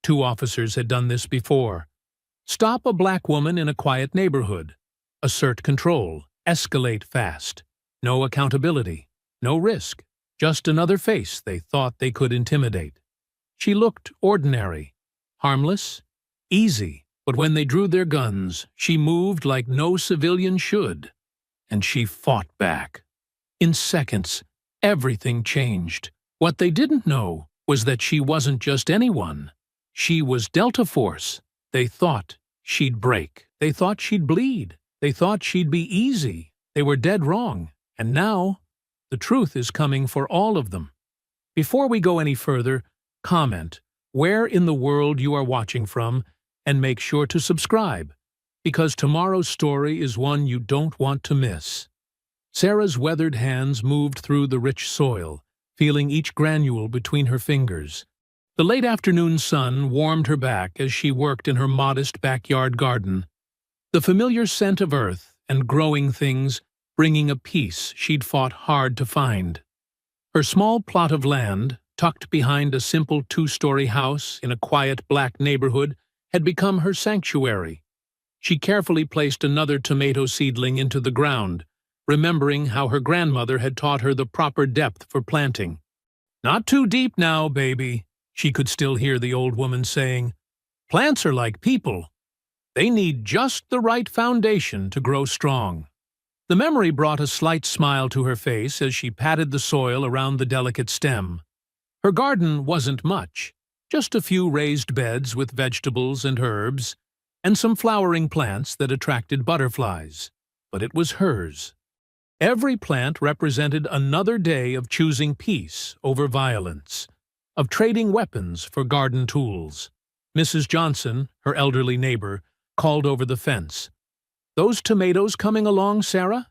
2 officers had done this before. Stop a black woman in a quiet neighborhood. Assert control. Escalate fast. No accountability. No risk. Just another face they thought they could intimidate. She looked ordinary, harmless, easy, but when they drew their guns, she moved like no civilian should. And she fought back. In seconds, everything changed. What they didn't know was that she wasn't just anyone. She was Delta Force. They thought she'd break. They thought she'd bleed. They thought she'd be easy. They were dead wrong. And now, the truth is coming for all of them. Before we go any further, comment where in the world you are watching from and make sure to subscribe, because tomorrow's story is one you don't want to miss. Sarah's weathered hands moved through the rich soil, feeling each granule between her fingers. The late afternoon sun warmed her back as she worked in her modest backyard garden. The familiar scent of earth and growing things bringing a peace she'd fought hard to find. Her small plot of land, tucked behind a simple 2-story house in a quiet black neighborhood, had become her sanctuary. She carefully placed another tomato seedling into the ground, remembering how her grandmother had taught her the proper depth for planting. "Not too deep now, baby," she could still hear the old woman saying. "Plants are like people. They need just the right foundation to grow strong." The memory brought a slight smile to her face as she patted the soil around the delicate stem. Her garden wasn't much, just a few raised beds with vegetables and herbs, and some flowering plants that attracted butterflies. But it was hers. Every plant represented another day of choosing peace over violence, of trading weapons for garden tools. Mrs. Johnson, her elderly neighbor, called over the fence. "Those tomatoes coming along, Sarah?"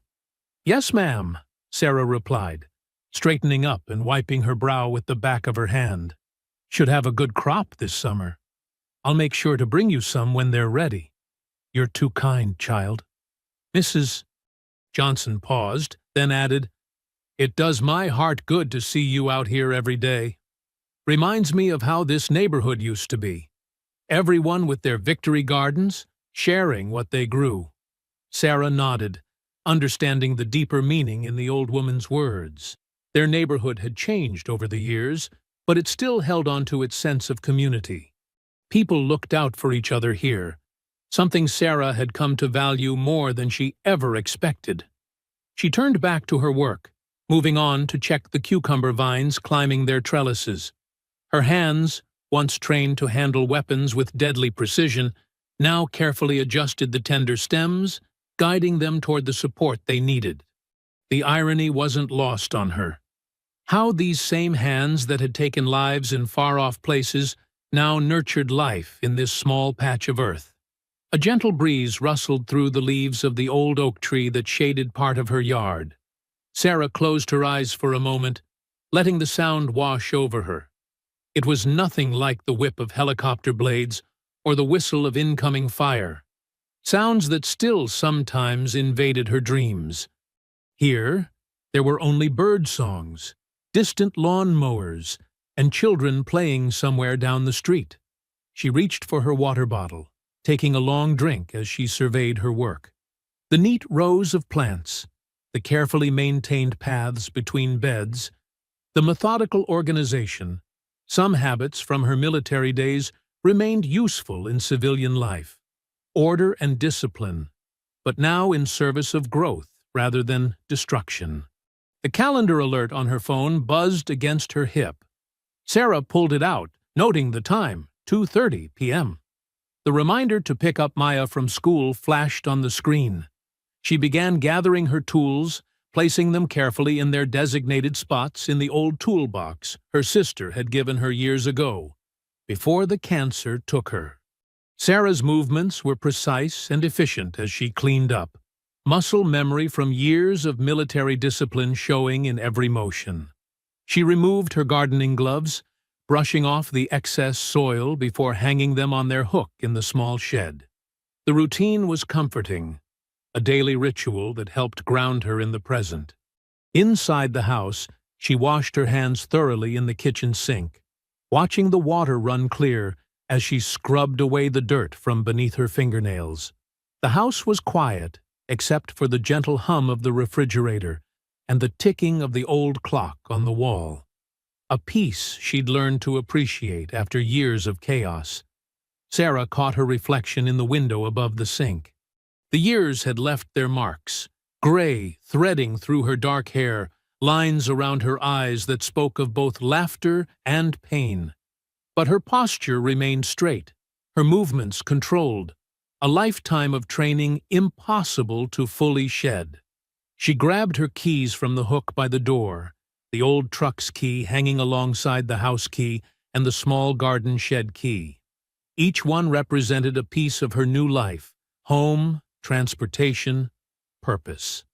"Yes, ma'am," Sarah replied, straightening up and wiping her brow with the back of her hand. "Should have a good crop this summer. I'll make sure to bring you some when they're ready." "You're too kind, child." Mrs. Johnson paused, then added, "It does my heart good to see you out here every day. Reminds me of how this neighborhood used to be. Everyone with their victory gardens, sharing what they grew." Sarah nodded, understanding the deeper meaning in the old woman's words. Their neighborhood had changed over the years, but it still held on to its sense of community. People looked out for each other here, something Sarah had come to value more than she ever expected. She turned back to her work, moving on to check the cucumber vines climbing their trellises. Her hands, once trained to handle weapons with deadly precision, now carefully adjusted the tender stems, guiding them toward the support they needed. The irony wasn't lost on her. How these same hands that had taken lives in far-off places now nurtured life in this small patch of earth. A gentle breeze rustled through the leaves of the old oak tree that shaded part of her yard. Sarah closed her eyes for a moment, letting the sound wash over her. It was nothing like the whip of helicopter blades or the whistle of incoming fire, sounds that still sometimes invaded her dreams. Here, there were only bird songs, distant lawn mowers, and children playing somewhere down the street. She reached for her water bottle, taking a long drink as she surveyed her work. The neat rows of plants, the carefully maintained paths between beds, the methodical organization, some habits from her military days remained useful in civilian life. Order and discipline, but now in service of growth rather than destruction. The calendar alert on her phone buzzed against her hip. Sarah pulled it out, noting the time, 2:30 p.m. The reminder to pick up Maya from school flashed on the screen. She began gathering her tools, placing them carefully in their designated spots in the old toolbox her sister had given her years ago, before the cancer took her. Sarah's movements were precise and efficient as she cleaned up, muscle memory from years of military discipline showing in every motion. She removed her gardening gloves, brushing off the excess soil before hanging them on their hook in the small shed. The routine was comforting, a daily ritual that helped ground her in the present. Inside the house, she washed her hands thoroughly in the kitchen sink, watching the water run clear as she scrubbed away the dirt from beneath her fingernails. The house was quiet, except for the gentle hum of the refrigerator and the ticking of the old clock on the wall. A peace she'd learned to appreciate after years of chaos. Sarah caught her reflection in the window above the sink. The years had left their marks, gray threading through her dark hair, lines around her eyes that spoke of both laughter and pain. But her posture remained straight, her movements controlled, a lifetime of training impossible to fully shed. She grabbed her keys from the hook by the door, the old truck's key hanging alongside the house key and the small garden shed key. Each one represented a piece of her new life: home, transportation, purpose.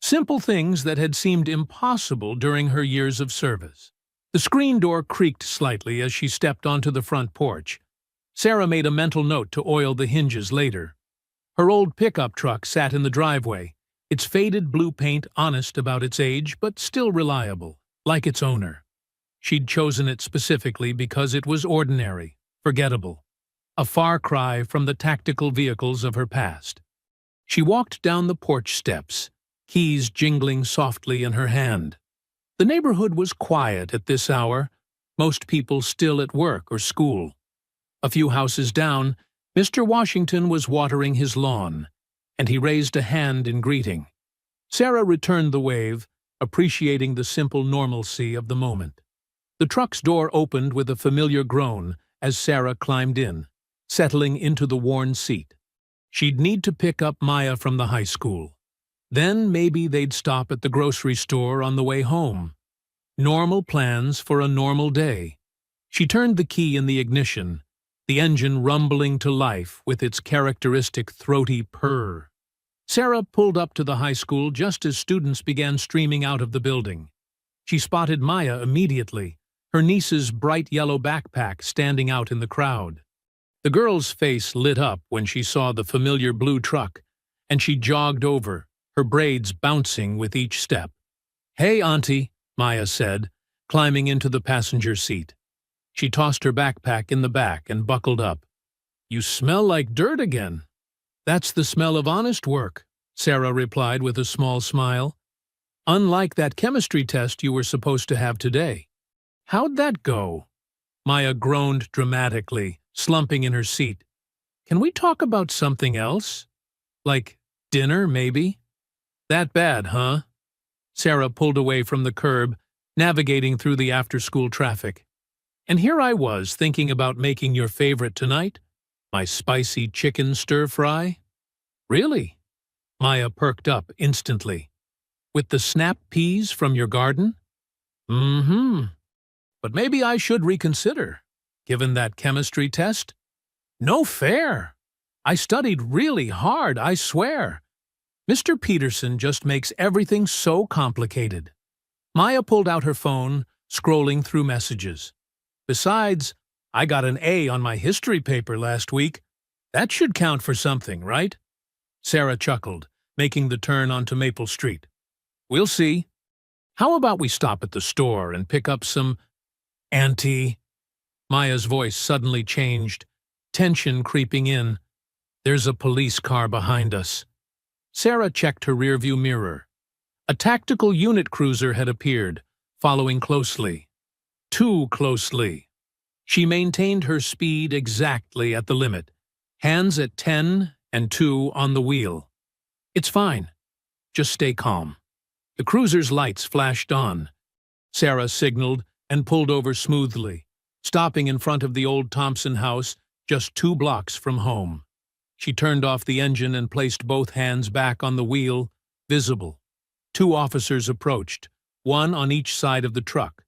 Simple things that had seemed impossible during her years of service. The screen door creaked slightly as she stepped onto the front porch. Sarah made a mental note to oil the hinges later. Her old pickup truck sat in the driveway, its faded blue paint honest about its age but still reliable, like its owner. She'd chosen it specifically because it was ordinary, forgettable, a far cry from the tactical vehicles of her past. She walked down the porch steps, keys jingling softly in her hand. The neighborhood was quiet at this hour, most people still at work or school. A few houses down, Mr. Washington was watering his lawn, and he raised a hand in greeting. Sarah returned the wave, appreciating the simple normalcy of the moment. The truck's door opened with a familiar groan as Sarah climbed in, settling into the worn seat. She'd need to pick up Maya from the high school. Then maybe they'd stop at the grocery store on the way home. Normal plans for a normal day. She turned the key in the ignition, the engine rumbling to life with its characteristic throaty purr. Sarah pulled up to the high school just as students began streaming out of the building. She spotted Maya immediately, her niece's bright yellow backpack standing out in the crowd. The girl's face lit up when she saw the familiar blue truck, and she jogged over, her braids bouncing with each step. "Hey, Auntie," Maya said, climbing into the passenger seat. She tossed her backpack in the back and buckled up. "You smell like dirt again." "That's the smell of honest work," Sarah replied with a small smile. "Unlike that chemistry test you were supposed to have today." "How'd that go?" Maya groaned dramatically, slumping in her seat. "Can we talk about something else? Like dinner, maybe?" "That bad, huh?" Sarah pulled away from the curb, navigating through the after-school traffic. "And here I was thinking about making your favorite tonight, my spicy chicken stir-fry." "Really?" Maya perked up instantly. "With the snap peas from your garden?" "Mm-hmm. But maybe I should reconsider, given that chemistry test." "No fair. I studied really hard, I swear. Mr. Peterson just makes everything so complicated." Maya pulled out her phone, scrolling through messages. "Besides, I got an A on my history paper last week. That should count for something, right?" Sarah chuckled, making the turn onto Maple Street. "We'll see. How about we stop at the store and pick up some—" "Auntie." Maya's voice suddenly changed, tension creeping in. "There's a police car behind us." Sarah checked her rearview mirror. A tactical unit cruiser had appeared, following closely. Too closely. She maintained her speed exactly at the limit, hands at 10 and 2 on the wheel. "It's fine. Just stay calm." The cruiser's lights flashed on. Sarah signaled and pulled over smoothly, stopping in front of the old Thompson house just 2 blocks from home. She turned off the engine and placed both hands back on the wheel, visible. 2 officers approached, one on each side of the truck.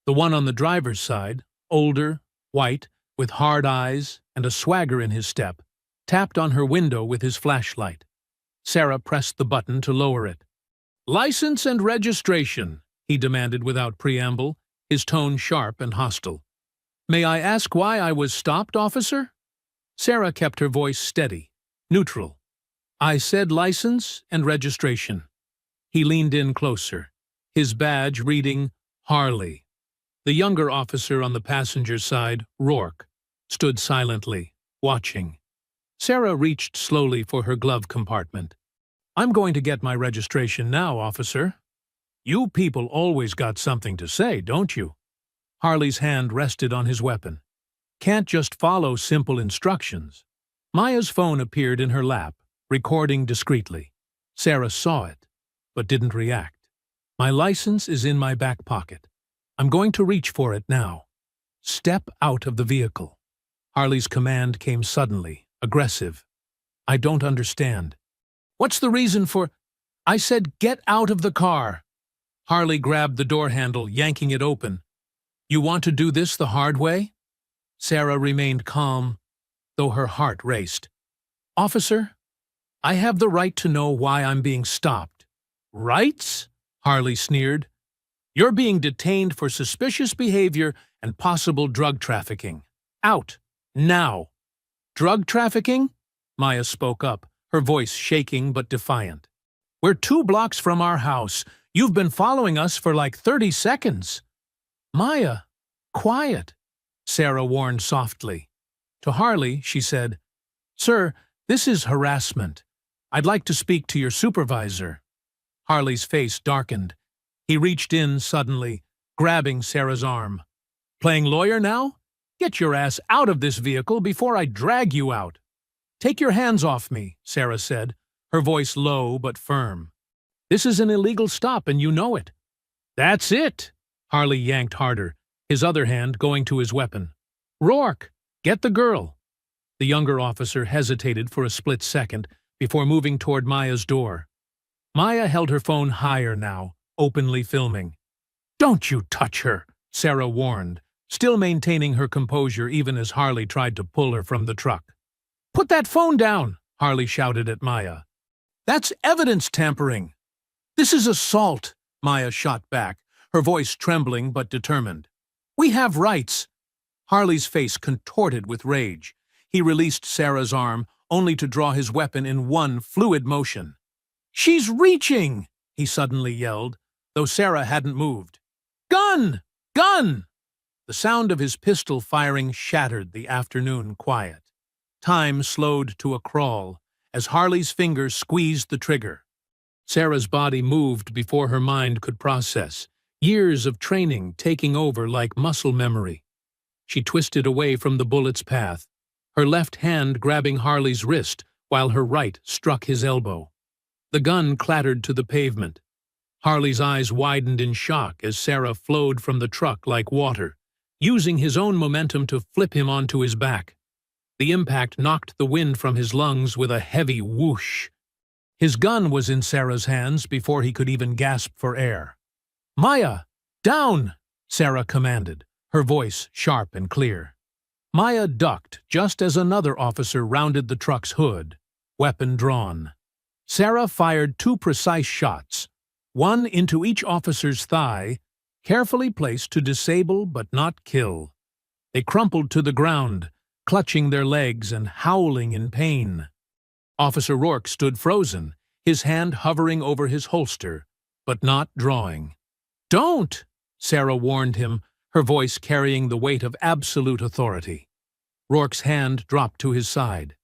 The one on the driver's side, older, white, with hard eyes and a swagger in his step, tapped on her window with his flashlight. Sarah pressed the button to lower it. "License and registration," he demanded without preamble, his tone sharp and hostile. "May I ask why I was stopped, officer?" Sarah kept her voice steady, neutral. "I said license and registration." He leaned in closer, his badge reading Harley. The younger officer on the passenger side, Rourke, stood silently, watching. Sarah reached slowly for her glove compartment. "I'm going to get my registration now, officer." "You people always got something to say, don't you?" Harley's hand rested on his weapon. "Can't just follow simple instructions." Maya's phone appeared in her lap, recording discreetly. Sarah saw it, but didn't react. "My license is in my back pocket. I'm going to reach for it now." "Step out of the vehicle." Harley's command came suddenly, aggressive. "I don't understand." "What's the reason for—" "I said get out of the car." Harley grabbed the door handle, yanking it open. "You want to do this the hard way?" Sarah remained calm, though her heart raced. "Officer, I have the right to know why I'm being stopped." "Rights?" Harley sneered. "You're being detained for suspicious behavior and possible drug trafficking. Out. Now." "Drug trafficking?" Maya spoke up, her voice shaking but defiant. "We're 2 blocks from our house. You've been following us for like 30 seconds. "Maya, quiet," Sarah warned softly. To Harley, she said, "Sir, this is harassment. I'd like to speak to your supervisor." Harley's face darkened. He reached in suddenly, grabbing Sarah's arm. "Playing lawyer now? Get your ass out of this vehicle before I drag you out." "Take your hands off me," Sarah said, her voice low but firm. "This is an illegal stop and you know it." "That's it." Harley yanked harder, his other hand going to his weapon. "Rourke, get the girl." The younger officer hesitated for a split second before moving toward Maya's door. Maya held her phone higher now, openly filming. "Don't you touch her," Sarah warned, still maintaining her composure even as Harley tried to pull her from the truck. "Put that phone down," Harley shouted at Maya. "That's evidence tampering." "This is assault," Maya shot back, her voice trembling but determined. "We have rights." Harley's face contorted with rage. He released Sarah's arm, only to draw his weapon in one fluid motion. "She's reaching!" he suddenly yelled, though Sarah hadn't moved. "Gun! Gun!" The sound of his pistol firing shattered the afternoon quiet. Time slowed to a crawl as Harley's fingers squeezed the trigger. Sarah's body moved before her mind could process, years of training taking over like muscle memory. She twisted away from the bullet's path, her left hand grabbing Harley's wrist while her right struck his elbow. The gun clattered to the pavement. Harley's eyes widened in shock as Sarah flowed from the truck like water, using his own momentum to flip him onto his back. The impact knocked the wind from his lungs with a heavy whoosh. His gun was in Sarah's hands before he could even gasp for air. "Maya, down!" Sarah commanded, her voice sharp and clear. Maya ducked just as another officer rounded the truck's hood, weapon drawn. Sarah fired 2 precise shots, one into each officer's thigh, carefully placed to disable but not kill. They crumpled to the ground, clutching their legs and howling in pain. Officer Rourke stood frozen, his hand hovering over his holster, but not drawing. "Don't!" Sarah warned him, her voice carrying the weight of absolute authority. Rourke's hand dropped to his side.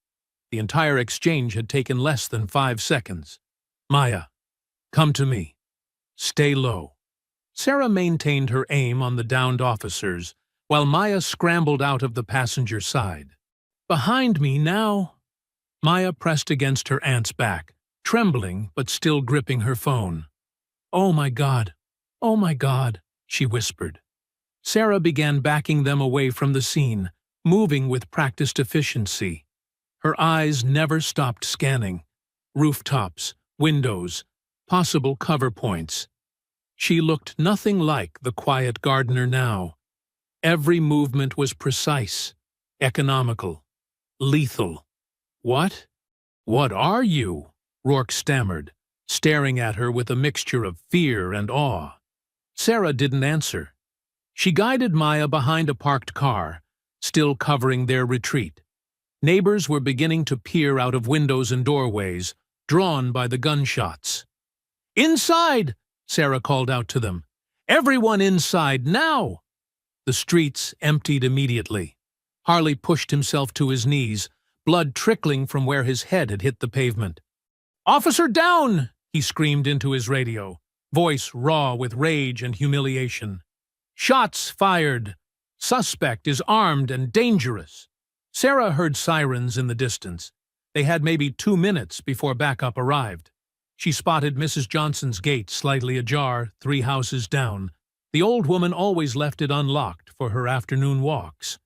The entire exchange had taken less than 5 seconds. "Maya, come to me. Stay low." Sarah maintained her aim on the downed officers, while Maya scrambled out of the passenger side. "Behind me now." Maya pressed against her aunt's back, trembling but still gripping her phone. "Oh my God, oh my God," she whispered. Sarah began backing them away from the scene, moving with practiced efficiency. Her eyes never stopped scanning. Rooftops, windows, possible cover points. She looked nothing like the quiet gardener now. Every movement was precise, economical, lethal. "What? What are you?" Rourke stammered, staring at her with a mixture of fear and awe. Sarah didn't answer. She guided Maya behind a parked car, still covering their retreat. Neighbors were beginning to peer out of windows and doorways, drawn by the gunshots. "Inside!" Sarah called out to them. "Everyone inside, now!" The streets emptied immediately. Harley pushed himself to his knees, blood trickling from where his head had hit the pavement. "Officer down!" he screamed into his radio, voice raw with rage and humiliation. "Shots fired! Suspect is armed and dangerous!" Sarah heard sirens in the distance. They had maybe 2 minutes before backup arrived. She spotted Mrs. Johnson's gate slightly ajar, 3 houses down. The old woman always left it unlocked for her afternoon walks.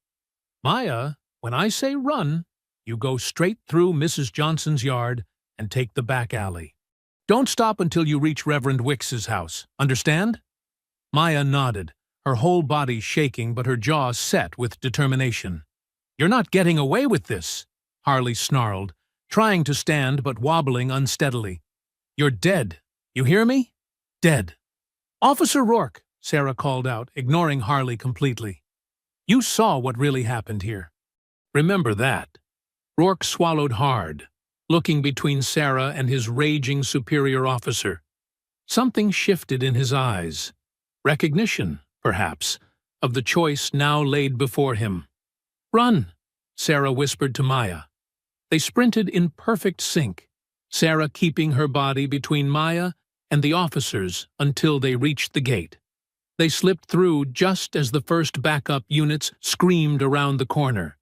"Maya, when I say run, you go straight through Mrs. Johnson's yard and take the back alley. Don't stop until you reach Reverend Wicks's house. Understand?" Maya nodded, her whole body shaking but her jaw set with determination. "You're not getting away with this," Harley snarled, trying to stand but wobbling unsteadily. "You're dead. You hear me? Dead." "Officer Rourke," Sarah called out, ignoring Harley completely. "You saw what really happened here. Remember that." Rourke swallowed hard, looking between Sarah and his raging superior officer. Something shifted in his eyes. Recognition, perhaps, of the choice now laid before him. "Run," Sarah whispered to Maya. They sprinted in perfect sync, Sarah keeping her body between Maya and the officers until they reached the gate. They slipped through just as the first backup units screamed around the corner.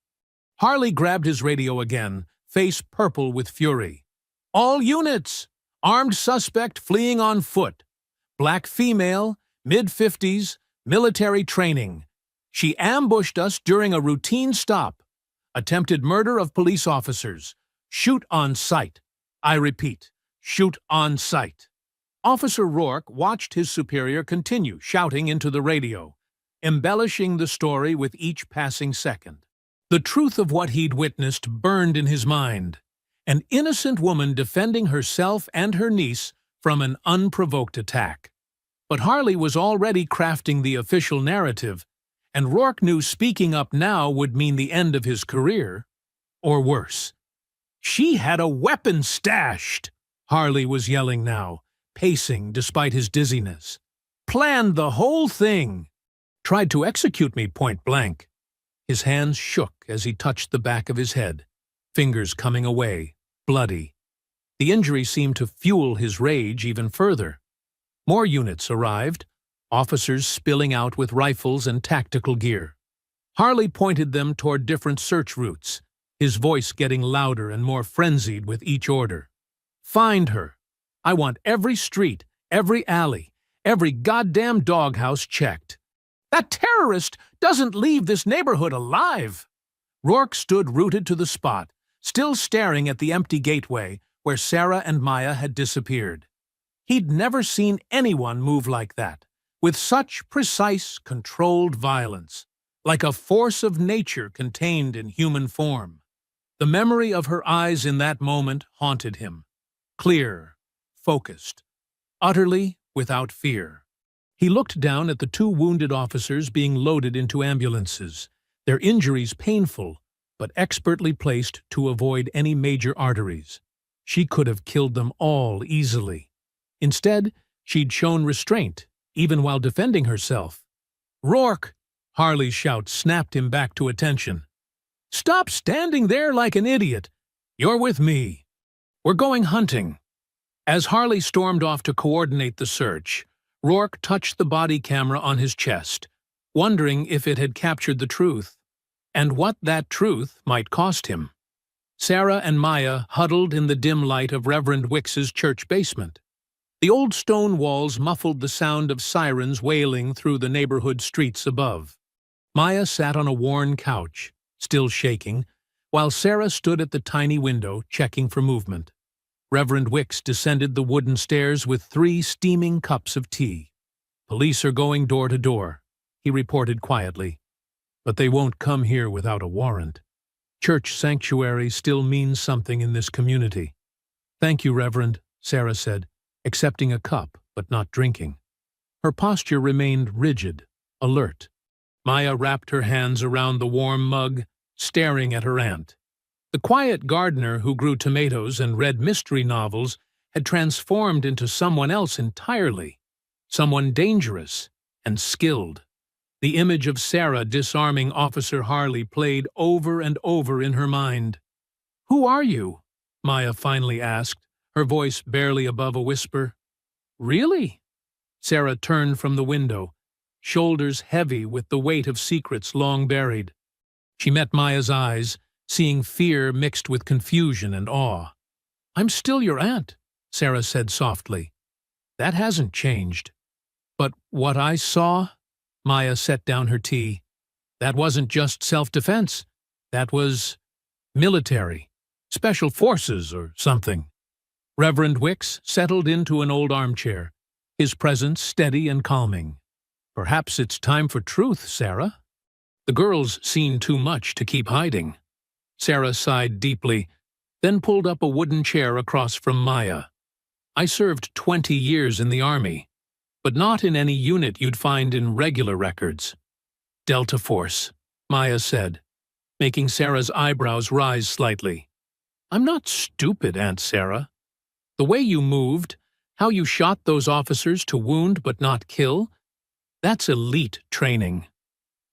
Harley grabbed his radio again, face purple with fury. "All units! Armed suspect fleeing on foot. Black female, mid-50s, military training. She ambushed us during a routine stop. Attempted murder of police officers. Shoot on sight. I repeat, shoot on sight." Officer Rourke watched his superior continue shouting into the radio, embellishing the story with each passing second. The truth of what he'd witnessed burned in his mind. An innocent woman defending herself and her niece from an unprovoked attack. But Harley was already crafting the official narrative, and Rourke knew speaking up now would mean the end of his career, or worse. "She had a weapon stashed!" Harley was yelling now, pacing despite his dizziness. "Planned the whole thing! Tried to execute me point blank." His hands shook as he touched the back of his head, fingers coming away, bloody. The injury seemed to fuel his rage even further. More units arrived, officers spilling out with rifles and tactical gear. Harley pointed them toward different search routes, his voice getting louder and more frenzied with each order. "Find her. I want every street, every alley, every goddamn doghouse checked. That terrorist doesn't leave this neighborhood alive!" Rourke stood rooted to the spot, still staring at the empty gateway where Sarah and Maya had disappeared. He'd never seen anyone move like that, with such precise, controlled violence, like a force of nature contained in human form. The memory of her eyes in that moment haunted him. Clear, focused, utterly without fear. He looked down at the 2 wounded officers being loaded into ambulances, their injuries painful, but expertly placed to avoid any major arteries. She could have killed them all easily. Instead, she'd shown restraint, even while defending herself. "Rourke!" Harley's shout snapped him back to attention. "Stop standing there like an idiot! You're with me. We're going hunting." As Harley stormed off to coordinate the search, Rourke touched the body camera on his chest, wondering if it had captured the truth, and what that truth might cost him. Sarah and Maya huddled in the dim light of Reverend Wicks's church basement. The old stone walls muffled the sound of sirens wailing through the neighborhood streets above. Maya sat on a worn couch, still shaking, while Sarah stood at the tiny window checking for movement. Reverend Wicks descended the wooden stairs with 3 steaming cups of tea. "Police are going door to door," he reported quietly. "But they won't come here without a warrant. Church sanctuary still means something in this community." "Thank you, Reverend," Sarah said, accepting a cup but not drinking. Her posture remained rigid, alert. Maya wrapped her hands around the warm mug, staring at her aunt. The quiet gardener who grew tomatoes and read mystery novels had transformed into someone else entirely, someone dangerous and skilled. The image of Sarah disarming Officer Harley played over and over in her mind. "Who are you?" Maya finally asked, her voice barely above a whisper. "Really?" Sarah turned from the window, shoulders heavy with the weight of secrets long buried. She met Maya's eyes, seeing fear mixed with confusion and awe. "I'm still your aunt," Sarah said softly. "That hasn't changed." "But what I saw?" Maya set down her tea. "That wasn't just self-defense. That was military, special forces or something." Reverend Wicks settled into an old armchair, his presence steady and calming. "Perhaps it's time for truth, Sarah. The girl's seen too much to keep hiding." Sarah sighed deeply, then pulled up a wooden chair across from Maya. "I served 20 years in the Army, but not in any unit you'd find in regular records." "Delta Force," Maya said, making Sarah's eyebrows rise slightly. "I'm not stupid, Aunt Sarah. The way you moved, how you shot those officers to wound but not kill, that's elite training."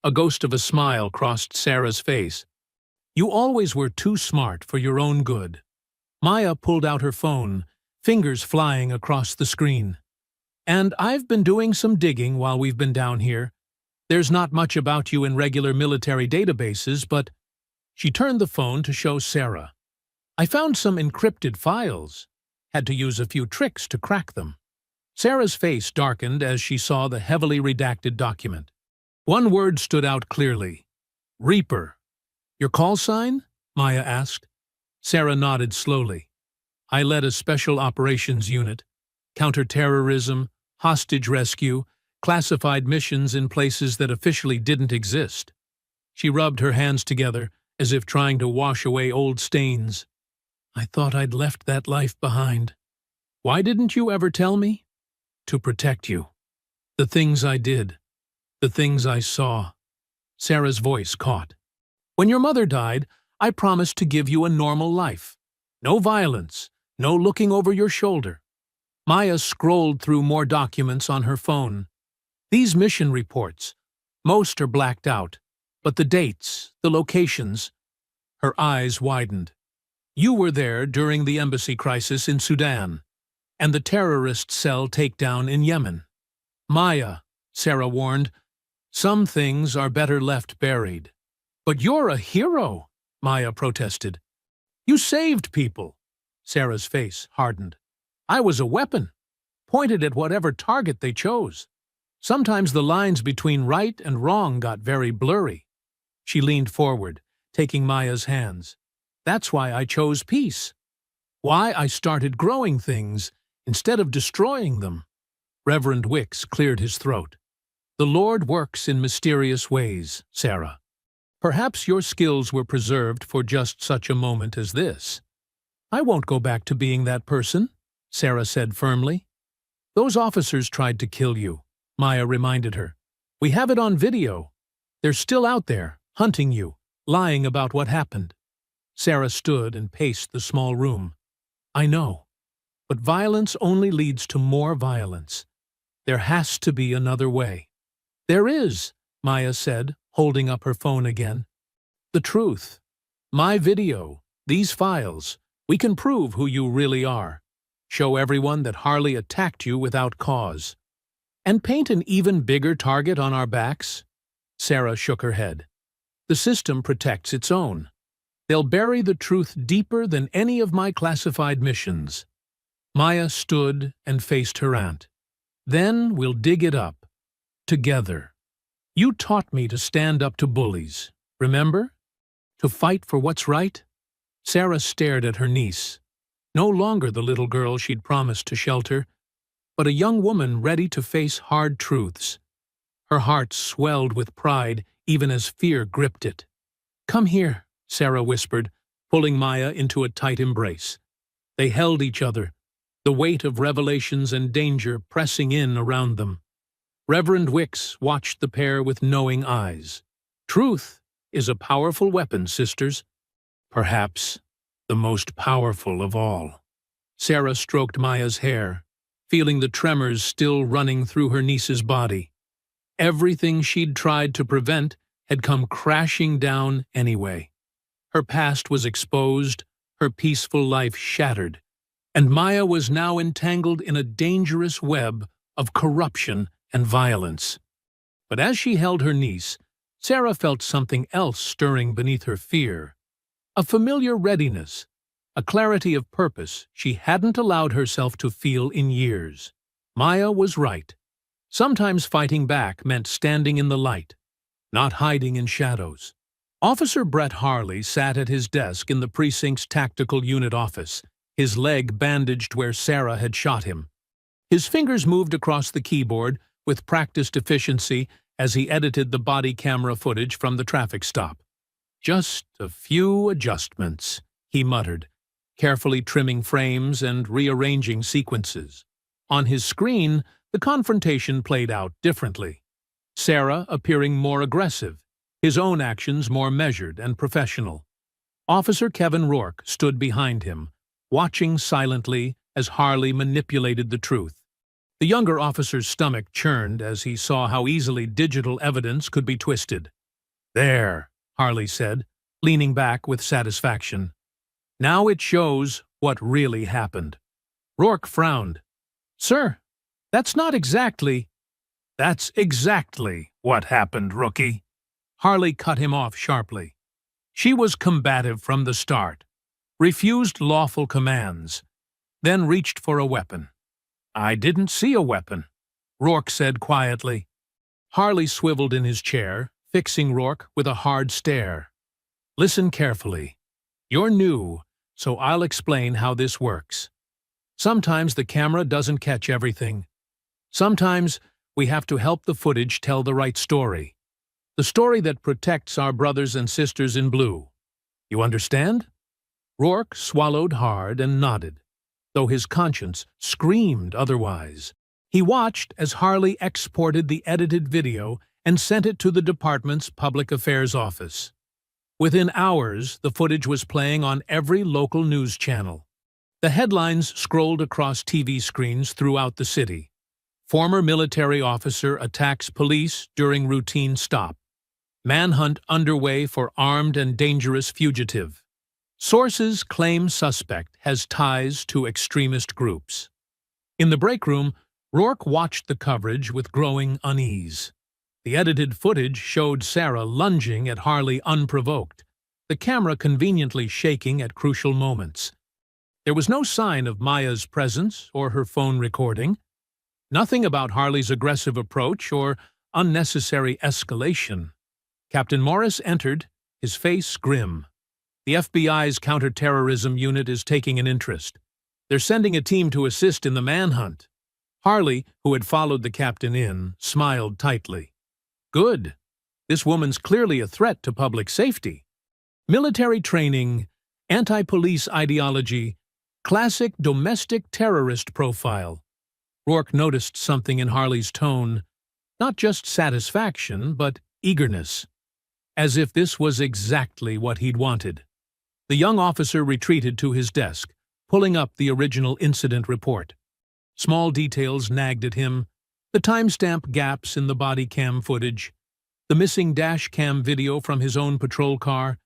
A ghost of a smile crossed Sarah's face. "You always were too smart for your own good." Maya pulled out her phone, fingers flying across the screen. "And I've been doing some digging while we've been down here. There's not much about you in regular military databases, but—" She turned the phone to show Sarah. "I found some encrypted files. Had to use a few tricks to crack them." Sarah's face darkened as she saw the heavily redacted document. One word stood out clearly: Reaper. "Your call sign?" Maya asked. Sarah nodded slowly. "I led a special operations unit, counterterrorism, hostage rescue, classified missions in places that officially didn't exist." She rubbed her hands together, as if trying to wash away old stains. "I thought I'd left that life behind." "Why didn't you ever tell me?" "To protect you. The things I did. The things I saw." Sarah's voice caught. "When your mother died, I promised to give you a normal life. No violence, no looking over your shoulder." Maya scrolled through more documents on her phone. "These mission reports, most are blacked out, but the dates, the locations—" Her eyes widened. "You were there during the embassy crisis in Sudan, and the terrorist cell takedown in Yemen." "Maya," Sarah warned, "some things are better left buried." "But you're a hero," Maya protested. "You saved people." Sarah's face hardened. "I was a weapon, pointed at whatever target they chose. Sometimes the lines between right and wrong got very blurry." She leaned forward, taking Maya's hands. "That's why I chose peace. Why I started growing things instead of destroying them." Reverend Wicks cleared his throat. "The Lord works in mysterious ways, Sarah. Perhaps your skills were preserved for just such a moment as this." "I won't go back to being that person," Sarah said firmly. "Those officers tried to kill you," Maya reminded her. "We have it on video. They're still out there, hunting you, lying about what happened." Sarah stood and paced the small room. "I know, but violence only leads to more violence. There has to be another way." "There is," Maya said, holding up her phone again. "The truth. My video, these files, we can prove who you really are. Show everyone that Harley attacked you without cause. And paint an even bigger target on our backs." Sarah shook her head. "The system protects its own. They'll bury the truth deeper than any of my classified missions." Maya stood and faced her aunt. "Then we'll dig it up. Together. You taught me to stand up to bullies, remember? To fight for what's right?" Sarah stared at her niece. No longer the little girl she'd promised to shelter, but a young woman ready to face hard truths. Her heart swelled with pride even as fear gripped it. "Come here," Sarah whispered, pulling Maya into a tight embrace. They held each other, the weight of revelations and danger pressing in around them. Reverend Wicks watched the pair with knowing eyes. "Truth is a powerful weapon, sisters. Perhaps the most powerful of all." Sarah stroked Maya's hair, feeling the tremors still running through her niece's body. Everything she'd tried to prevent had come crashing down anyway. Her past was exposed, her peaceful life shattered, and Maya was now entangled in a dangerous web of corruption and violence. But as she held her niece, Sarah felt something else stirring beneath her fear. A familiar readiness, a clarity of purpose she hadn't allowed herself to feel in years. Maya was right. Sometimes fighting back meant standing in the light, not hiding in shadows. Officer Brett Harley sat at his desk in the precinct's tactical unit office, his leg bandaged where Sarah had shot him. His fingers moved across the keyboard with practiced efficiency as he edited the body camera footage from the traffic stop. "Just a few adjustments," he muttered, carefully trimming frames and rearranging sequences. On his screen, the confrontation played out differently. Sarah appearing more aggressive, his own actions more measured and professional. Officer Kevin Rourke stood behind him, watching silently as Harley manipulated the truth. The younger officer's stomach churned as he saw how easily digital evidence could be twisted. "There," Harley said, leaning back with satisfaction. "Now it shows what really happened." Rourke frowned. "Sir, that's not exactly—" "That's exactly what happened, rookie." Harley cut him off sharply. "She was combative from the start, refused lawful commands, then reached for a weapon." "I didn't see a weapon," Rourke said quietly. Harley swiveled in his chair, fixing Rourke with a hard stare. "Listen carefully. You're new, so I'll explain how this works. Sometimes the camera doesn't catch everything. Sometimes we have to help the footage tell the right story. The story that protects our brothers and sisters in blue. You understand?" Rourke swallowed hard and nodded, though his conscience screamed otherwise. He watched as Harley exported the edited video and sent it to the department's public affairs office. Within hours, the footage was playing on every local news channel. The headlines scrolled across TV screens throughout the city. "Former military officer attacks police during routine stop. Manhunt underway for armed and dangerous fugitive. Sources claim suspect has ties to extremist groups." In the break room, Rourke watched the coverage with growing unease. The edited footage showed Sarah lunging at Harley unprovoked, the camera conveniently shaking at crucial moments. There was no sign of Maya's presence or her phone recording. Nothing about Harley's aggressive approach or unnecessary escalation. Captain Morris entered, his face grim. "The FBI's counterterrorism unit is taking an interest. They're sending a team to assist in the manhunt." Harley, who had followed the captain in, smiled tightly. "Good. This woman's clearly a threat to public safety. Military training, anti-police ideology, classic domestic terrorist profile." Rourke noticed something in Harley's tone, not just satisfaction, but eagerness, as if this was exactly what he'd wanted. The young officer retreated to his desk, pulling up the original incident report. Small details nagged at him, the timestamp gaps in the body cam footage, the missing dash cam video from his own patrol car,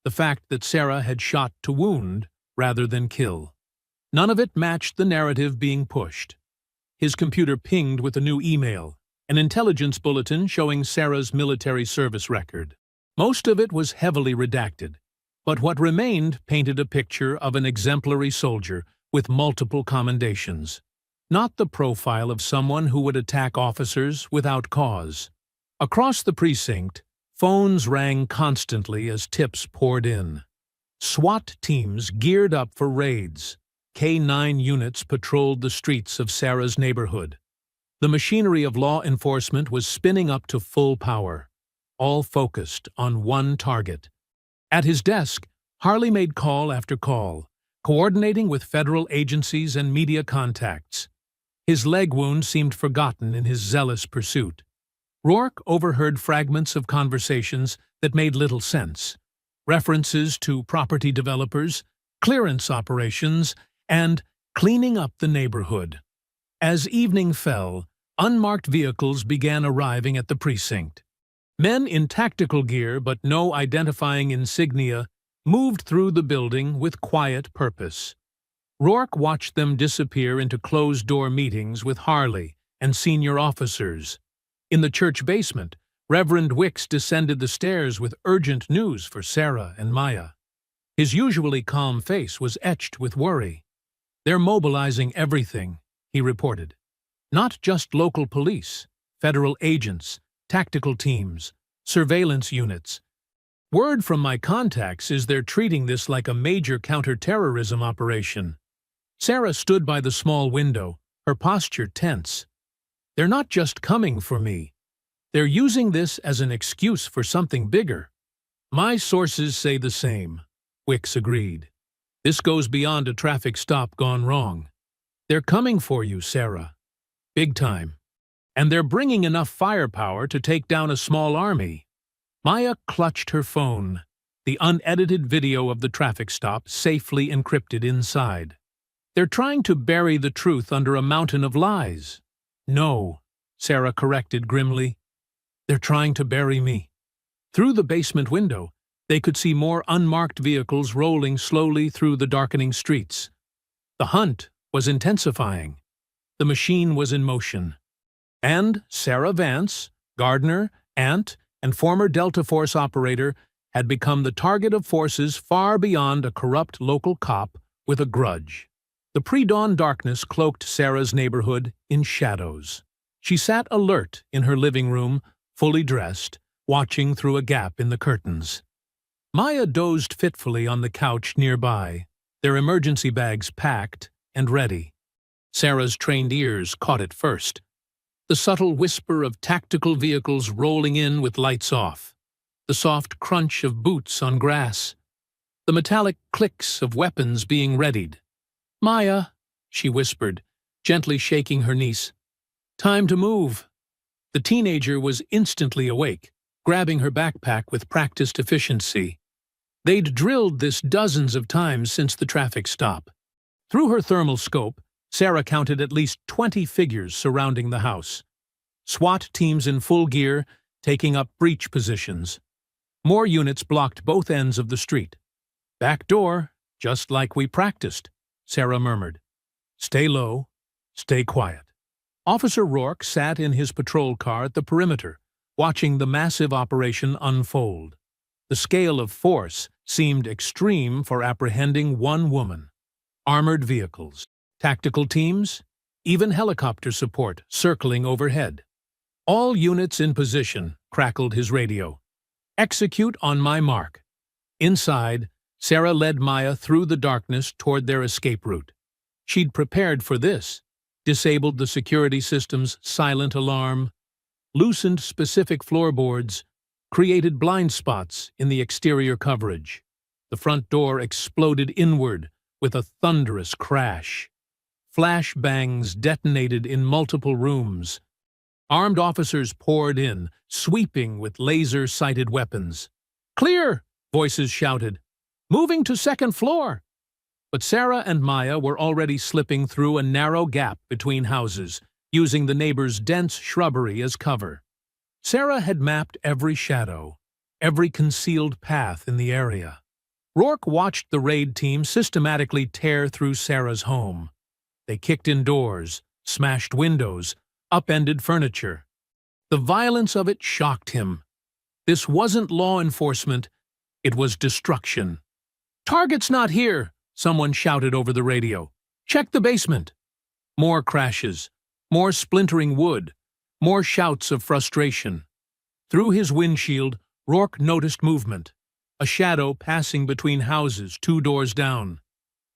the fact that Sarah had shot to wound rather than kill. None of it matched the narrative being pushed. His computer pinged with a new email, an intelligence bulletin showing Sarah's military service record. Most of it was heavily redacted, but what remained painted a picture of an exemplary soldier with multiple commendations, not the profile of someone who would attack officers without cause. Across the precinct, phones rang constantly as tips poured in. SWAT teams geared up for raids. K-9 units patrolled the streets of Sarah's neighborhood. The machinery of law enforcement was spinning up to full power, all focused on one target. At his desk, Harley made call after call, coordinating with federal agencies and media contacts. His leg wound seemed forgotten in his zealous pursuit. Rourke overheard fragments of conversations that made little sense, references to property developers, clearance operations, and cleaning up the neighborhood. As evening fell, unmarked vehicles began arriving at the precinct. Men in tactical gear but no identifying insignia moved through the building with quiet purpose. Rourke watched them disappear into closed-door meetings with Harley and senior officers. In the church basement, Reverend Wicks descended the stairs with urgent news for Sarah and Maya. His usually calm face was etched with worry. "They're mobilizing everything," he reported. "Not just local police, federal agents, tactical teams, surveillance units. Word from my contacts is they're treating this like a major counterterrorism operation." Sarah stood by the small window, her posture tense. "They're not just coming for me. They're using this as an excuse for something bigger." "My sources say the same," Wicks agreed. "This goes beyond a traffic stop gone wrong. They're coming for you, Sarah. Big time. And they're bringing enough firepower to take down a small army." Maya clutched her phone, the unedited video of the traffic stop safely encrypted inside. "They're trying to bury the truth under a mountain of lies." "No," Sarah corrected grimly. "They're trying to bury me." Through the basement window, they could see more unmarked vehicles rolling slowly through the darkening streets. The hunt was intensifying. The machine was in motion. And Sarah Vance, gardener, aunt, and former Delta Force operator, had become the target of forces far beyond a corrupt local cop with a grudge. The pre-dawn darkness cloaked Sarah's neighborhood in shadows. She sat alert in her living room, fully dressed, watching through a gap in the curtains. Maya dozed fitfully on the couch nearby, their emergency bags packed and ready. Sarah's trained ears caught it first. The subtle whisper of tactical vehicles rolling in with lights off. The soft crunch of boots on grass. The metallic clicks of weapons being readied. "Maya," she whispered, gently shaking her niece. "Time to move." The teenager was instantly awake, grabbing her backpack with practiced efficiency. They'd drilled this dozens of times since the traffic stop. Through her thermal scope, Sarah counted at least 20 figures surrounding the house. SWAT teams in full gear, taking up breach positions. More units blocked both ends of the street. "Back door, just like we practiced," Sarah murmured. "Stay low, stay quiet." Officer Rourke sat in his patrol car at the perimeter, watching the massive operation unfold. The scale of force seemed extreme for apprehending one woman. Armored vehicles, tactical teams, even helicopter support circling overhead. "All units in position," crackled his radio. "Execute on my mark." Inside, Sarah led Maya through the darkness toward their escape route. She'd prepared for this, disabled the security system's silent alarm, loosened specific floorboards, created blind spots in the exterior coverage. The front door exploded inward with a thunderous crash. Flash bangs detonated in multiple rooms. Armed officers poured in, sweeping with laser-sighted weapons. "Clear!" voices shouted. "Moving to second floor!" But Sarah and Maya were already slipping through a narrow gap between houses, using the neighbors' dense shrubbery as cover. Sarah had mapped every shadow, every concealed path in the area. Rourke watched the raid team systematically tear through Sarah's home. They kicked in doors, smashed windows, upended furniture. The violence of it shocked him. This wasn't law enforcement, it was destruction. "Target's not here," someone shouted over the radio. "Check the basement." More crashes, more splintering wood, more shouts of frustration. Through his windshield, Rourke noticed movement, a shadow passing between houses 2 doors down.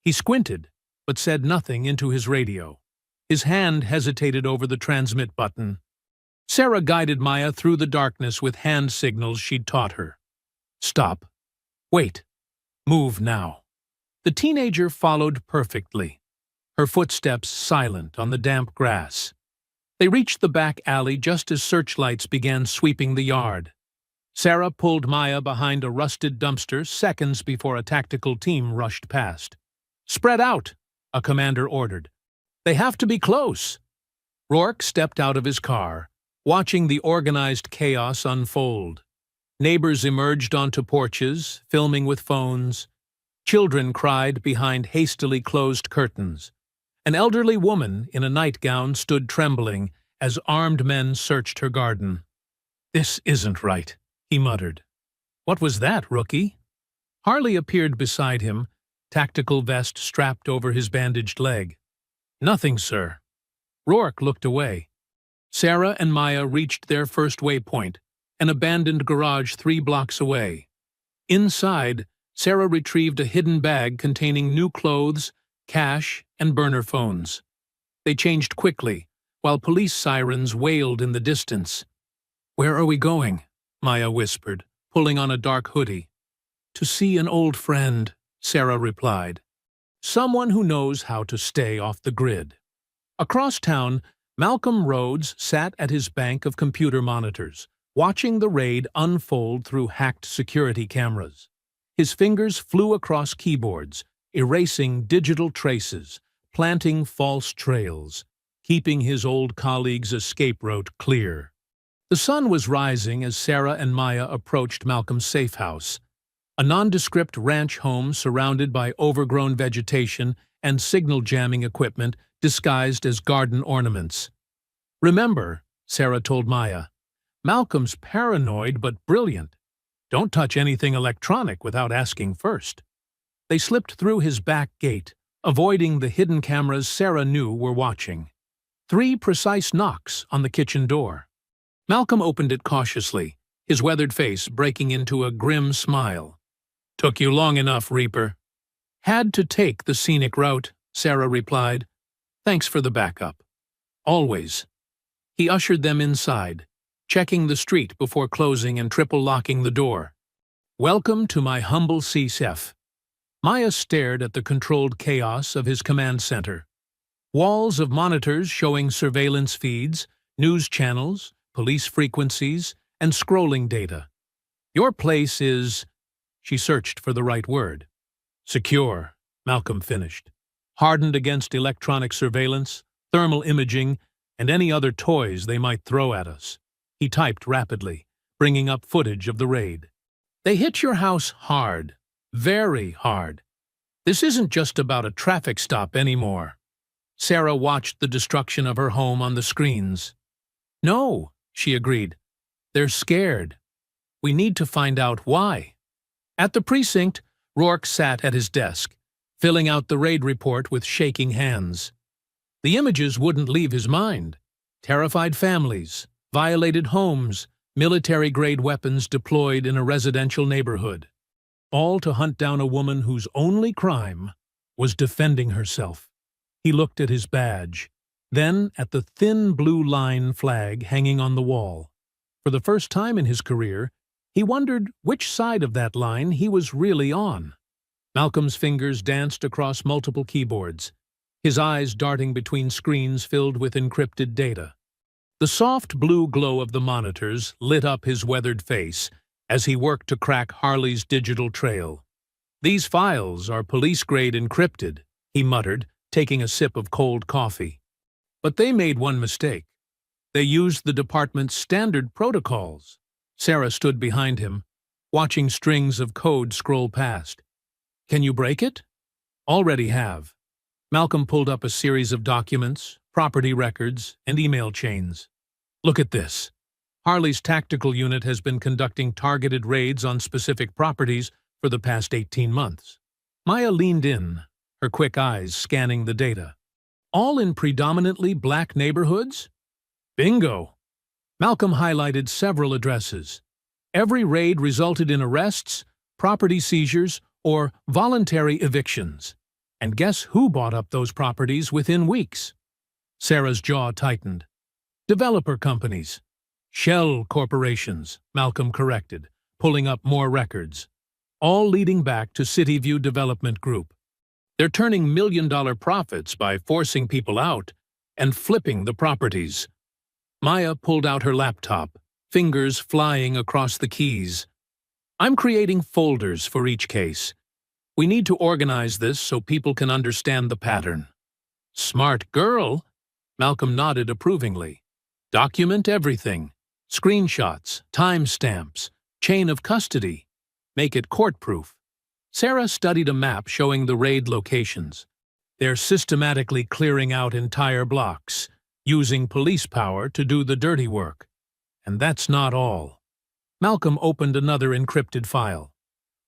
He squinted, but said nothing into his radio. His hand hesitated over the transmit button. Sarah guided Maya through the darkness with hand signals she'd taught her. "Stop. Wait. Move now." The teenager followed perfectly, her footsteps silent on the damp grass. They reached the back alley just as searchlights began sweeping the yard. Sarah pulled Maya behind a rusted dumpster seconds before a tactical team rushed past. "Spread out," a commander ordered. "They have to be close." Rourke stepped out of his car, watching the organized chaos unfold. Neighbors emerged onto porches, filming with phones. Children cried behind hastily closed curtains. An elderly woman in a nightgown stood trembling as armed men searched her garden. "This isn't right," he muttered. "What was that, rookie?" Harley appeared beside him, tactical vest strapped over his bandaged leg. "Nothing, sir." Rourke looked away. Sarah and Maya reached their first waypoint, an abandoned garage 3 blocks away. Inside, Sarah retrieved a hidden bag containing new clothes, cash, and burner phones. They changed quickly, while police sirens wailed in the distance. "Where are we going?" Maya whispered, pulling on a dark hoodie. "To see an old friend," Sarah replied. "Someone who knows how to stay off the grid." Across town, Malcolm Rhodes sat at his bank of computer monitors, watching the raid unfold through hacked security cameras. His fingers flew across keyboards, erasing digital traces, planting false trails, keeping his old colleague's escape route clear. The sun was rising as Sarah and Maya approached Malcolm's safe house, a nondescript ranch home surrounded by overgrown vegetation and signal jamming equipment disguised as garden ornaments. "Remember," Sarah told Maya, "Malcolm's paranoid but brilliant. Don't touch anything electronic without asking first." They slipped through his back gate, avoiding the hidden cameras Sarah knew were watching. 3 precise knocks on the kitchen door. Malcolm opened it cautiously, his weathered face breaking into a grim smile. "Took you long enough, Reaper." "Had to take the scenic route," Sarah replied. "Thanks for the backup." "Always." He ushered them inside, checking the street before closing and triple-locking the door. "Welcome to my humble CSEF." Maya stared at the controlled chaos of his command center. Walls of monitors showing surveillance feeds, news channels, police frequencies, and scrolling data. "Your place is—" She searched for the right word. "Secure," Malcolm finished. "Hardened against electronic surveillance, thermal imaging, and any other toys they might throw at us." He typed rapidly, bringing up footage of the raid. "They hit your house hard, very hard. This isn't just about a traffic stop anymore." Sarah watched the destruction of her home on the screens. "No," she agreed. "They're scared. We need to find out why." At the precinct, Rourke sat at his desk, filling out the raid report with shaking hands. The images wouldn't leave his mind. Terrified families, violated homes, military-grade weapons deployed in a residential neighborhood. All to hunt down a woman whose only crime was defending herself. He looked at his badge, then at the thin blue line flag hanging on the wall. For the first time in his career, he wondered which side of that line he was really on. Malcolm's fingers danced across multiple keyboards, his eyes darting between screens filled with encrypted data. The soft blue glow of the monitors lit up his weathered face as he worked to crack Harley's digital trail. "These files are police-grade encrypted," he muttered, taking a sip of cold coffee. "But they made one mistake. They used the department's standard protocols." Sarah stood behind him, watching strings of code scroll past. "Can you break it?" "Already have." Malcolm pulled up a series of documents, property records, and email chains. "Look at this. Harley's tactical unit has been conducting targeted raids on specific properties for the past 18 months. Maya leaned in, her quick eyes scanning the data. "All in predominantly black neighborhoods?" "Bingo!" Malcolm highlighted several addresses. Every raid resulted in arrests, property seizures, or voluntary evictions. And guess who bought up those properties within weeks? Sarah's jaw tightened. "Developer companies." "Shell corporations," Malcolm corrected, pulling up more records. "All leading back to Cityview Development Group. They're turning million-dollar profits by forcing people out and flipping the properties." Maya pulled out her laptop, fingers flying across the keys. "I'm creating folders for each case. We need to organize this so people can understand the pattern." "Smart girl." Malcolm nodded approvingly. Document everything. Screenshots, timestamps, chain of custody. Make it court-proof. Sarah studied a map showing the raid locations. They're systematically clearing out entire blocks, using police power to do the dirty work. And that's not all. Malcolm opened another encrypted file.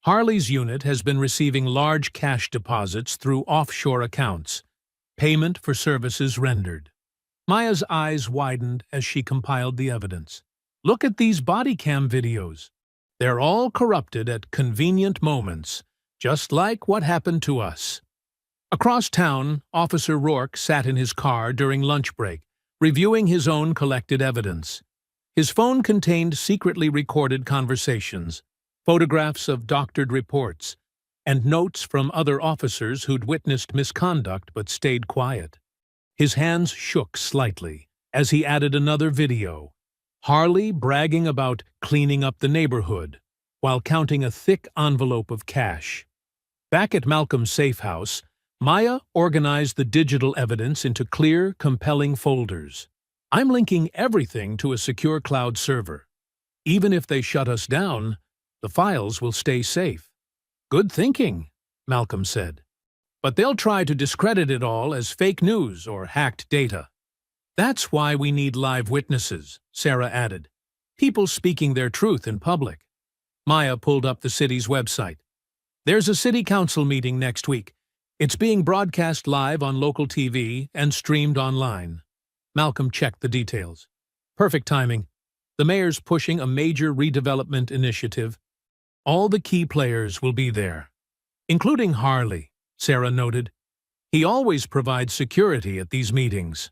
Harley's unit has been receiving large cash deposits through offshore accounts. Payment for services rendered. Maya's eyes widened as she compiled the evidence. Look at these body cam videos. They're all corrupted at convenient moments, just like what happened to us. Across town, Officer Rourke sat in his car during lunch break, reviewing his own collected evidence. His phone contained secretly recorded conversations, photographs of doctored reports, and notes from other officers who'd witnessed misconduct but stayed quiet. His hands shook slightly as he added another video. Harley bragging about cleaning up the neighborhood while counting a thick envelope of cash. Back at Malcolm's safe house, Maya organized the digital evidence into clear, compelling folders. I'm linking everything to a secure cloud server. Even if they shut us down, the files will stay safe. Good thinking, Malcolm said. But they'll try to discredit it all as fake news or hacked data. That's why we need live witnesses, Sarah added. People speaking their truth in public. Maya pulled up the city's website. There's a city council meeting next week. It's being broadcast live on local TV and streamed online. Malcolm checked the details. Perfect timing. The mayor's pushing a major redevelopment initiative. All the key players will be there, including Harley, Sarah noted. He always provides security at these meetings.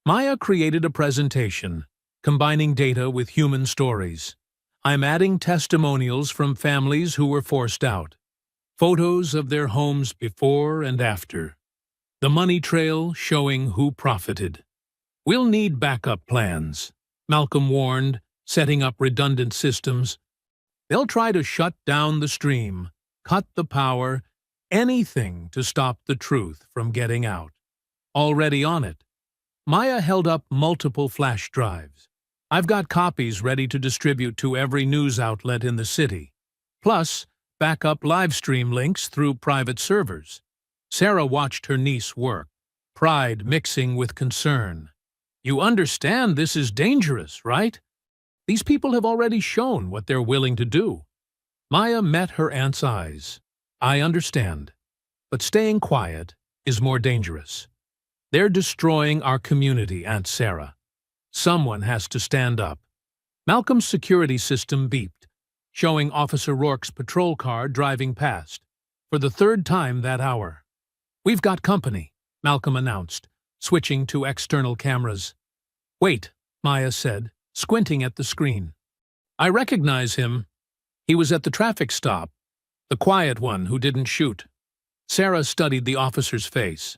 Maya created a presentation, combining data with human stories. I'm adding testimonials from families who were forced out. Photos of their homes before and after. The money trail showing who profited. We'll need backup plans, Malcolm warned, setting up redundant systems. They'll try to shut down the stream, cut the power, anything to stop the truth from getting out. Already on it. Maya held up multiple flash drives. I've got copies ready to distribute to every news outlet in the city. Plus, backup live stream links through private servers. Sarah watched her niece work, pride mixing with concern. You understand this is dangerous, right? These people have already shown what they're willing to do. Maya met her aunt's eyes. I understand, but staying quiet is more dangerous. They're destroying our community, Aunt Sarah. Someone has to stand up. Malcolm's security system beeped, showing Officer Rourke's patrol car driving past, for the third time that hour. We've got company, Malcolm announced, switching to external cameras. Wait, Maya said, squinting at the screen. I recognize him. He was at the traffic stop, the quiet one who didn't shoot. Sarah studied the officer's face.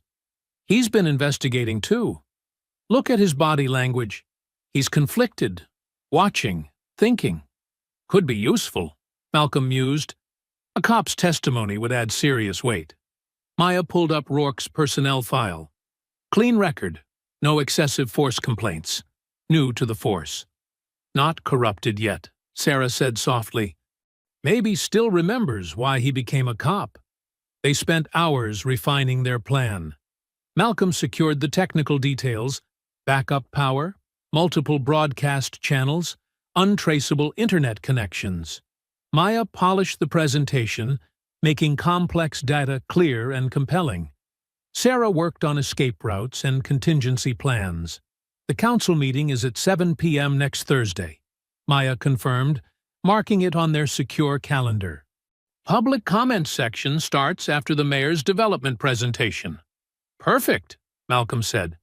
He's been investigating too. Look at his body language. He's conflicted, watching, thinking. Could be useful, Malcolm mused. A cop's testimony would add serious weight. Maya pulled up Rourke's personnel file. Clean record, no excessive force complaints. New to the force. Not corrupted yet, Sarah said softly. Maybe still remembers why he became a cop. They spent hours refining their plan. Malcolm secured the technical details, backup power, multiple broadcast channels, untraceable internet connections. Maya polished the presentation, making complex data clear and compelling. Sarah worked on escape routes and contingency plans. The council meeting is at 7 p.m. next Thursday, Maya confirmed, marking it on their secure calendar. Public comment section starts after the mayor's development presentation. Perfect, Malcolm said.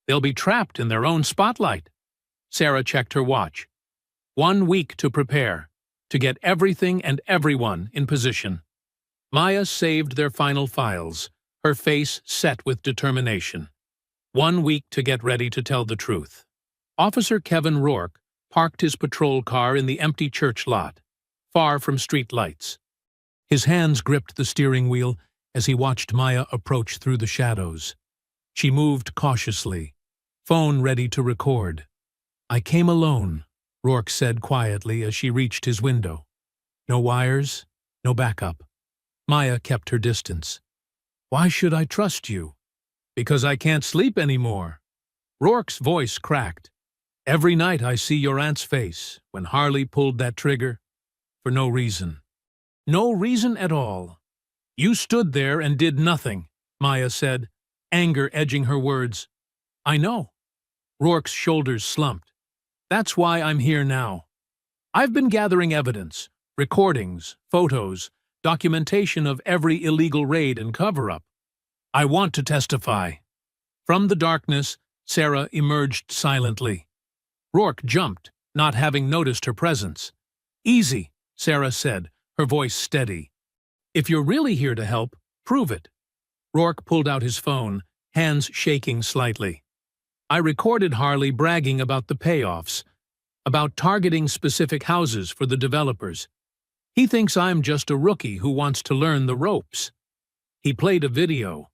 They'll be trapped in their own spotlight. Sarah checked her watch. 1 week to prepare, to get everything and everyone in position. Maya saved their final files, her face set with determination. 1 week to get ready to tell the truth. Officer Kevin Rourke parked his patrol car in the empty church lot, far from street lights. His hands gripped the steering wheel as he watched Maya approach through the shadows. She moved cautiously, phone ready to record. "I came alone," Rourke said quietly as she reached his window. "No wires, no backup." Maya kept her distance. "Why should I trust you?" "Because I can't sleep anymore." Rourke's voice cracked. "Every night I see your aunt's face when Harley pulled that trigger. For no reason. No reason at all. You stood there and did nothing," Maya said, anger edging her words. "I know." Rourke's shoulders slumped. "That's why I'm here now. I've been gathering evidence, recordings, photos, documentation of every illegal raid and cover-up. I want to testify." From the darkness, Sarah emerged silently. Rourke jumped, not having noticed her presence. "Easy," Sarah said, her voice steady. "If you're really here to help, prove it." Rourke pulled out his phone, hands shaking slightly. "I recorded Harley bragging about the payoffs, about targeting specific houses for the developers. He thinks I'm just a rookie who wants to learn the ropes." He played a video.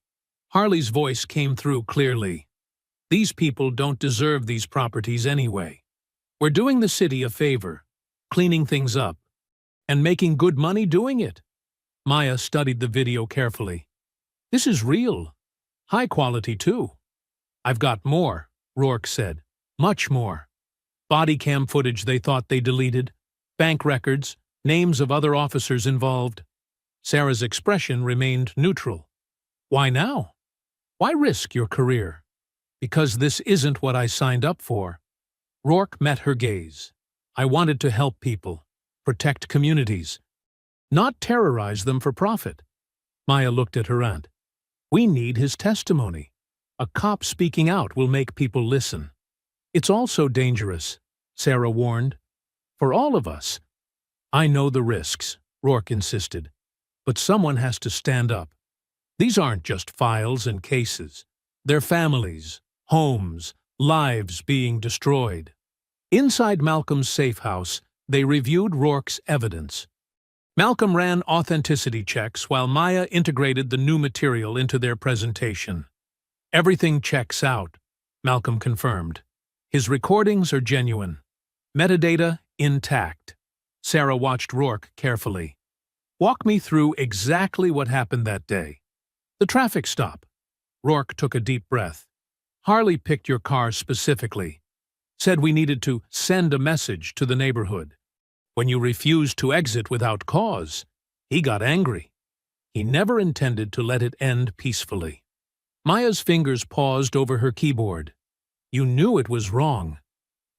Harley's voice came through clearly. "These people don't deserve these properties anyway. We're doing the city a favor, cleaning things up, and making good money doing it." Maya studied the video carefully. "This is real. High quality, too." "I've got more," Rourke said. "Much more. Body cam footage they thought they deleted, bank records, names of other officers involved." Sarah's expression remained neutral. "Why now? Why risk your career?" "Because this isn't what I signed up for." Rourke met her gaze. "I wanted to help people, protect communities, not terrorize them for profit." Maya looked at her aunt. "We need his testimony. A cop speaking out will make people listen." "It's also dangerous," Sarah warned. "For all of us." "I know the risks," Rourke insisted. "But someone has to stand up. These aren't just files and cases. They're families, homes, lives being destroyed." Inside Malcolm's safe house, they reviewed Rourke's evidence. Malcolm ran authenticity checks while Maya integrated the new material into their presentation. "Everything checks out," Malcolm confirmed. "His recordings are genuine. Metadata intact." Sarah watched Rourke carefully. "Walk me through exactly what happened that day." "The traffic stop." Rourke took a deep breath. "Harley picked your car specifically. Said we needed to send a message to the neighborhood. When you refused to exit without cause, he got angry. He never intended to let it end peacefully." Maya's fingers paused over her keyboard. "You knew it was wrong.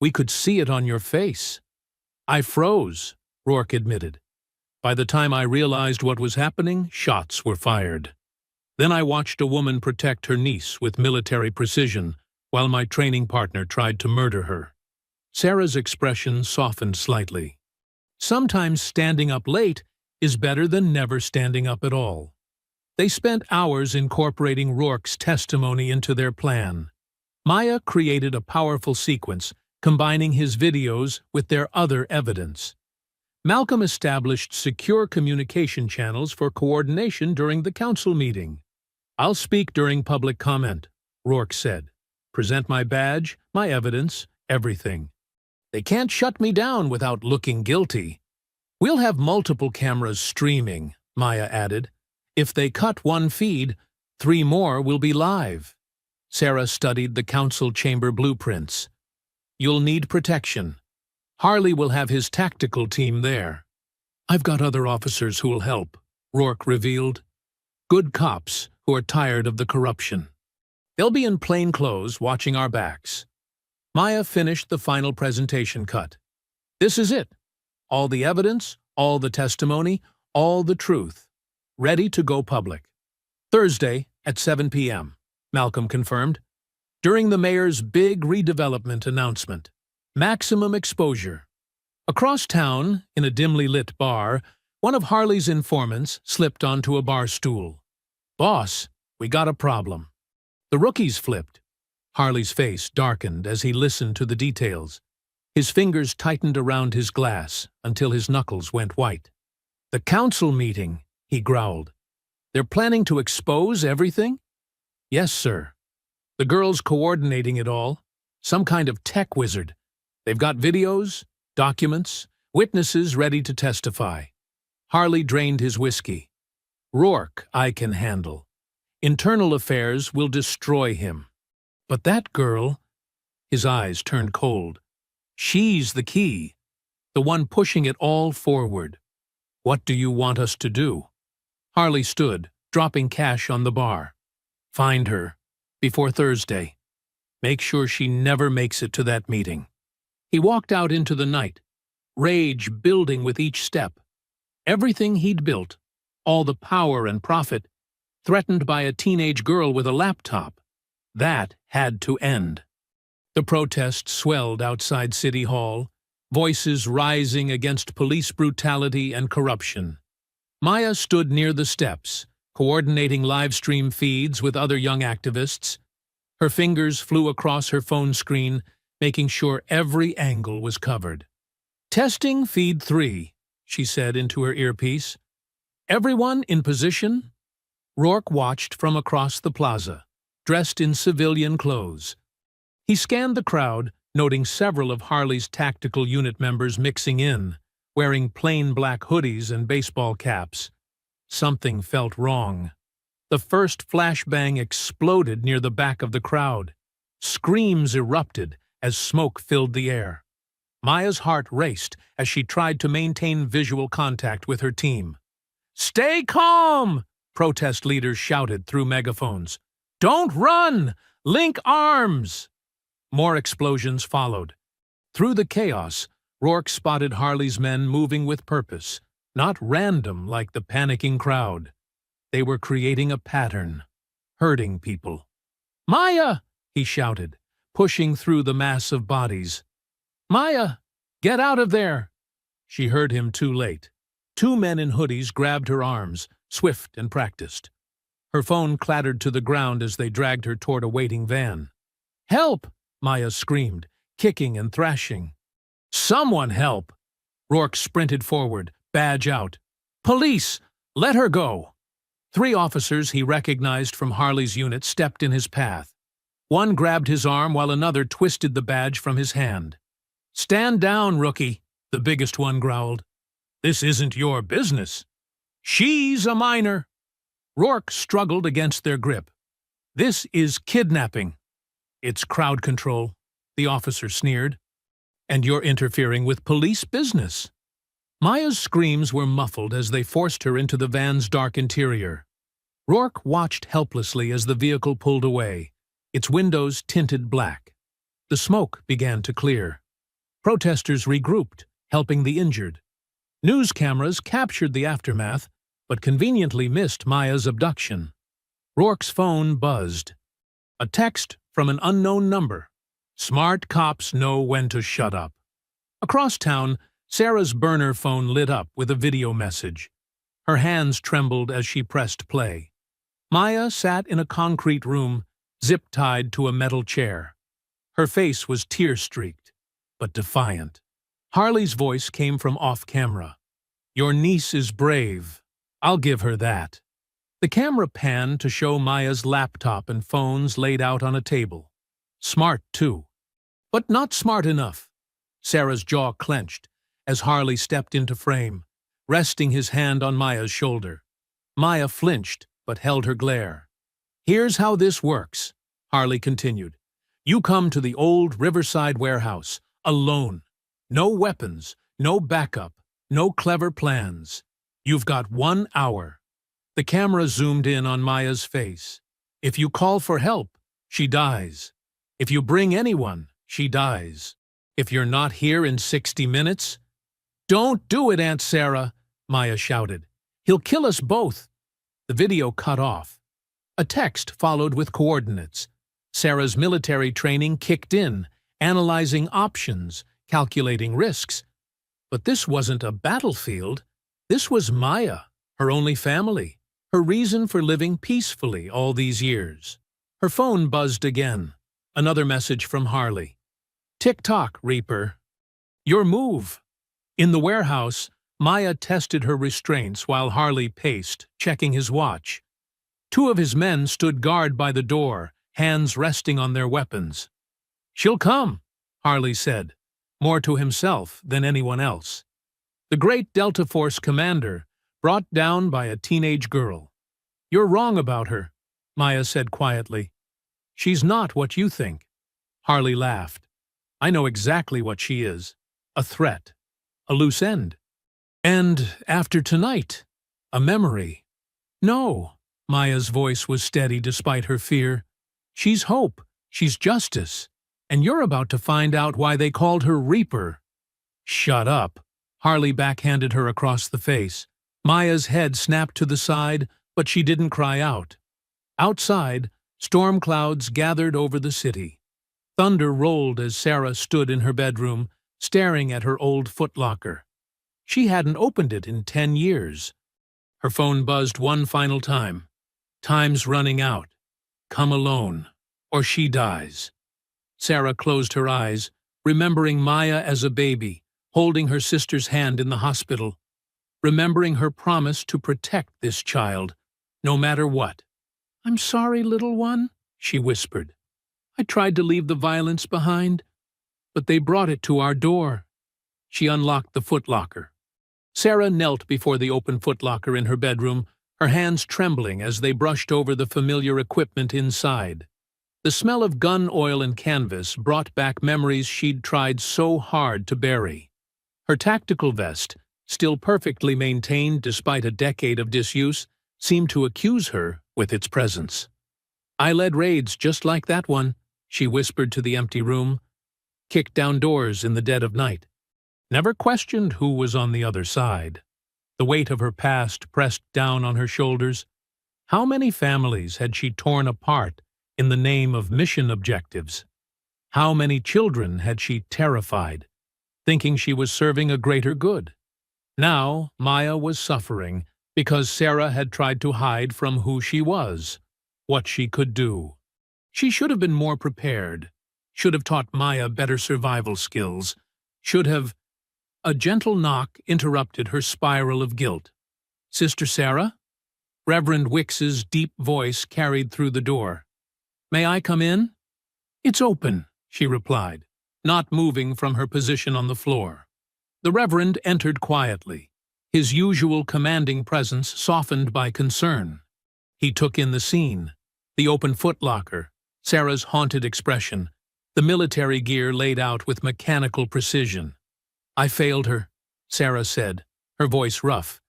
We could see it on your face." "I froze," Rourke admitted. "By the time I realized what was happening, shots were fired. Then I watched a woman protect her niece with military precision while my training partner tried to murder her." Sarah's expression softened slightly. "Sometimes standing up late is better than never standing up at all." They spent hours incorporating Rourke's testimony into their plan. Maya created a powerful sequence, combining his videos with their other evidence. Malcolm established secure communication channels for coordination during the council meeting. "I'll speak during public comment," Rourke said. "Present my badge, my evidence, everything. They can't shut me down without looking guilty." "We'll have multiple cameras streaming," Maya added. "If they cut one feed, 3 more will be live." Sarah studied the council chamber blueprints. "You'll need protection. Harley will have his tactical team there." "I've got other officers who will help," Rourke revealed. "Good cops who are tired of the corruption. They'll be in plain clothes watching our backs." Maya finished the final presentation cut. "This is it. All the evidence, all the testimony, all the truth. Ready to go public. Thursday at 7 p.m., Malcolm confirmed. During the mayor's big redevelopment announcement. Maximum exposure. Across town, in a dimly lit bar, one of Harley's informants slipped onto a bar stool. "Boss, we got a problem." The rookies flipped. Harley's face darkened as he listened to the details. His fingers tightened around his glass until his knuckles went white. "The council meeting," he growled. "They're planning to expose everything?" "Yes, sir." The girl's coordinating it all. Some kind of tech wizard. They've got videos, documents, witnesses ready to testify. Harley drained his whiskey. Rourke, I can handle. Internal affairs will destroy him. But that girl, his eyes turned cold. She's the key, the one pushing it all forward. What do you want us to do? Harley stood, dropping cash on the bar. Find her, before Thursday. Make sure she never makes it to that meeting. He walked out into the night, rage building with each step. Everything he'd built, all the power and profit, threatened by a teenage girl with a laptop. That had to end. The protest swelled outside City Hall, voices rising against police brutality and corruption. Maya stood near the steps, coordinating live-stream feeds with other young activists. Her fingers flew across her phone screen, making sure every angle was covered. "Testing feed 3, she said into her earpiece. "Everyone in position?" Rourke watched from across the plaza, dressed in civilian clothes. He scanned the crowd, noting several of Harley's tactical unit members mixing in, wearing plain black hoodies and baseball caps. Something felt wrong. The first flashbang exploded near the back of the crowd. Screams erupted as smoke filled the air. Maya's heart raced as she tried to maintain visual contact with her team. "Stay calm!" protest leaders shouted through megaphones. "Don't run! Link arms!" More explosions followed. Through the chaos, Rourke spotted Harley's men moving with purpose, not random like the panicking crowd. They were creating a pattern, hurting people. "Maya!" he shouted, pushing through the mass of bodies. "Maya, get out of there!" She heard him too late. Two men in hoodies grabbed her arms, swift and practiced. Her phone clattered to the ground as they dragged her toward a waiting van. "Help!" Maya screamed, kicking and thrashing. "Someone help!" Rourke sprinted forward, badge out. "Police! Let her go!" 3 officers he recognized from Harley's unit stepped in his path. One grabbed his arm while another twisted the badge from his hand. "Stand down, rookie," the biggest one growled. "This isn't your business." "She's a minor." Rourke struggled against their grip. "This is kidnapping." "It's crowd control," the officer sneered. "And you're interfering with police business." Maya's screams were muffled as they forced her into the van's dark interior. Rourke watched helplessly as the vehicle pulled away, its windows tinted black. The smoke began to clear. Protesters regrouped, helping the injured. News cameras captured the aftermath, but conveniently missed Maya's abduction. Rourke's phone buzzed. A text from an unknown number. Smart cops know when to shut up. Across town, Sarah's burner phone lit up with a video message. Her hands trembled as she pressed play. Maya sat in a concrete room, zip-tied to a metal chair. Her face was tear-streaked, but defiant. Harley's voice came from off-camera. "Your niece is brave. I'll give her that." The camera panned to show Maya's laptop and phones laid out on a table. Smart, too. But not smart enough. Sarah's jaw clenched as Harley stepped into frame, resting his hand on Maya's shoulder. Maya flinched, but held her glare. "Here's how this works," Harley continued. "You come to the old Riverside warehouse, alone. No weapons, no backup, no clever plans. You've got 1 hour. The camera zoomed in on Maya's face. If you call for help, she dies. If you bring anyone, she dies. If you're not here in 60 minutes... "Don't do it, Aunt Sarah," Maya shouted. "He'll kill us both." The video cut off. A text followed with coordinates. Sarah's military training kicked in, analyzing options, calculating risks. But this wasn't a battlefield. This was Maya, her only family, her reason for living peacefully all these years. Her phone buzzed again. Another message from Harley. "Tick-tock, Reaper. Your move." In the warehouse, Maya tested her restraints while Harley paced, checking his watch. 2 of his men stood guard by the door, hands resting on their weapons. "She'll come," Harley said, more to himself than anyone else. The great Delta Force commander, brought down by a teenage girl. "You're wrong about her," Maya said quietly. "She's not what you think." Harley laughed. "I know exactly what she is. A threat. A loose end. And after tonight, a memory." "No," Maya's voice was steady despite her fear. "She's hope. She's justice. And you're about to find out why they called her Reaper." "Shut up." Harley backhanded her across the face. Maya's head snapped to the side, but she didn't cry out. Outside, storm clouds gathered over the city. Thunder rolled as Sarah stood in her bedroom, staring at her old footlocker. She hadn't opened it in 10 years. Her phone buzzed one final time. "Time's running out. Come alone, or she dies." Sarah closed her eyes, remembering Maya as a baby, holding her sister's hand in the hospital, remembering her promise to protect this child, no matter what. "I'm sorry, little one," she whispered. "I tried to leave the violence behind, but they brought it to our door." She unlocked the footlocker. Sarah knelt before the open footlocker in her bedroom, her hands trembling as they brushed over the familiar equipment inside. The smell of gun oil and canvas brought back memories she'd tried so hard to bury. Her tactical vest, still perfectly maintained despite a decade of disuse, seemed to accuse her with its presence. "I led raids just like that one," she whispered to the empty room. "Kicked down doors in the dead of night. Never questioned who was on the other side." The weight of her past pressed down on her shoulders. How many families had she torn apart in the name of mission objectives? How many children had she terrified, thinking she was serving a greater good? Now Maya was suffering because Sarah had tried to hide from who she was, what she could do. She should have been more prepared, should have taught Maya better survival skills, should have— A gentle knock interrupted her spiral of guilt. "Sister Sarah?" Reverend Wicks's deep voice carried through the door. "May I come in?" "It's open," she replied, not moving from her position on the floor. The Reverend entered quietly, his usual commanding presence softened by concern. He took in the scene, the open footlocker, Sarah's haunted expression, the military gear laid out with mechanical precision. "I failed her," Sarah said, her voice rough.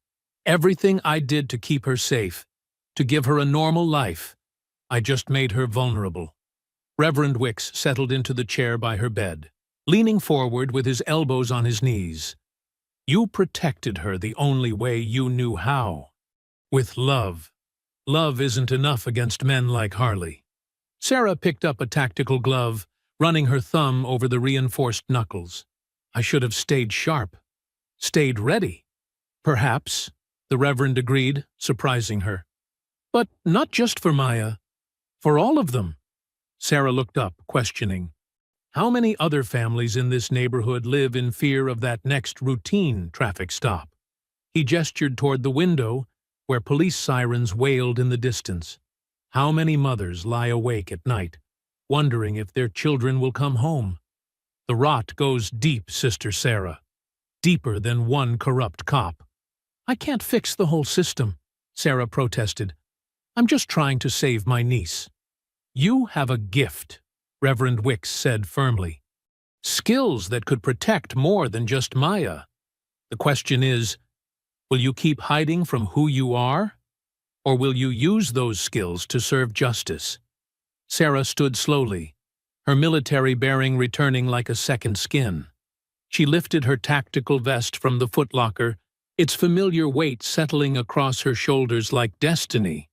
"Everything I did to keep her safe, to give her a normal life, I just made her vulnerable." Reverend Wicks settled into the chair by her bed, leaning forward with his elbows on his knees. "You protected her the only way you knew how. With love. Love isn't enough against men like Harley." Sarah picked up a tactical glove, running her thumb over the reinforced knuckles. "I should have stayed sharp. Stayed ready." "Perhaps," the Reverend agreed, surprising her. "But not just for Maya. For all of them." Sarah looked up, questioning. "How many other families in this neighborhood live in fear of that next routine traffic stop?" He gestured toward the window, where police sirens wailed in the distance. "How many mothers lie awake at night, wondering if their children will come home? The rot goes deep, Sister Sarah. Deeper than one corrupt cop." "I can't fix the whole system," Sarah protested. "I'm just trying to save my niece." "You have a gift," Reverend Wicks said firmly. "Skills that could protect more than just Maya. The question is, will you keep hiding from who you are? Or will you use those skills to serve justice?" Sarah stood slowly, her military bearing returning like a second skin. She lifted her tactical vest from the footlocker, its familiar weight settling across her shoulders like destiny.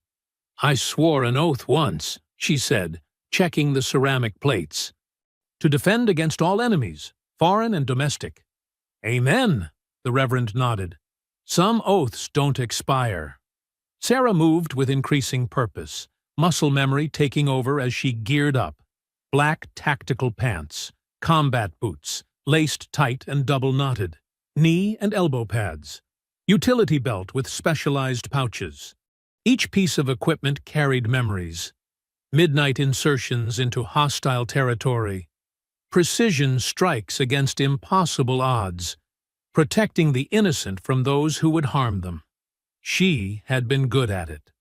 "I swore an oath once," she said, checking the ceramic plates. "To defend against all enemies, foreign and domestic." "Amen," the Reverend nodded. "Some oaths don't expire." Sarah moved with increasing purpose, muscle memory taking over as she geared up. Black tactical pants, combat boots, laced tight and double-knotted, knee and elbow pads, utility belt with specialized pouches. Each piece of equipment carried memories. midnight insertions into hostile territory, precision strikes against impossible odds, protecting the innocent from those who would harm them. She had been good at it.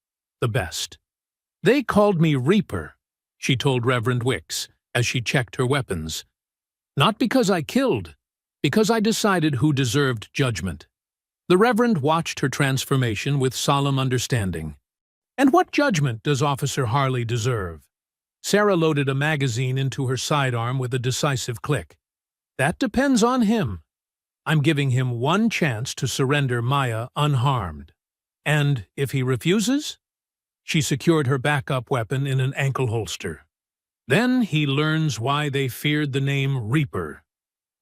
The best. "They called me Reaper," she told Reverend Wicks as she checked her weapons. "Not because I killed, because I decided who deserved judgment." The Reverend watched her transformation with solemn understanding. "And what judgment does Officer Harley deserve?" Sarah loaded a magazine into her sidearm with a decisive click. "That depends on him. I'm giving him one chance to surrender Maya unharmed. And if he refuses?" She secured her backup weapon in an ankle holster. "Then he learns why they feared the name Reaper."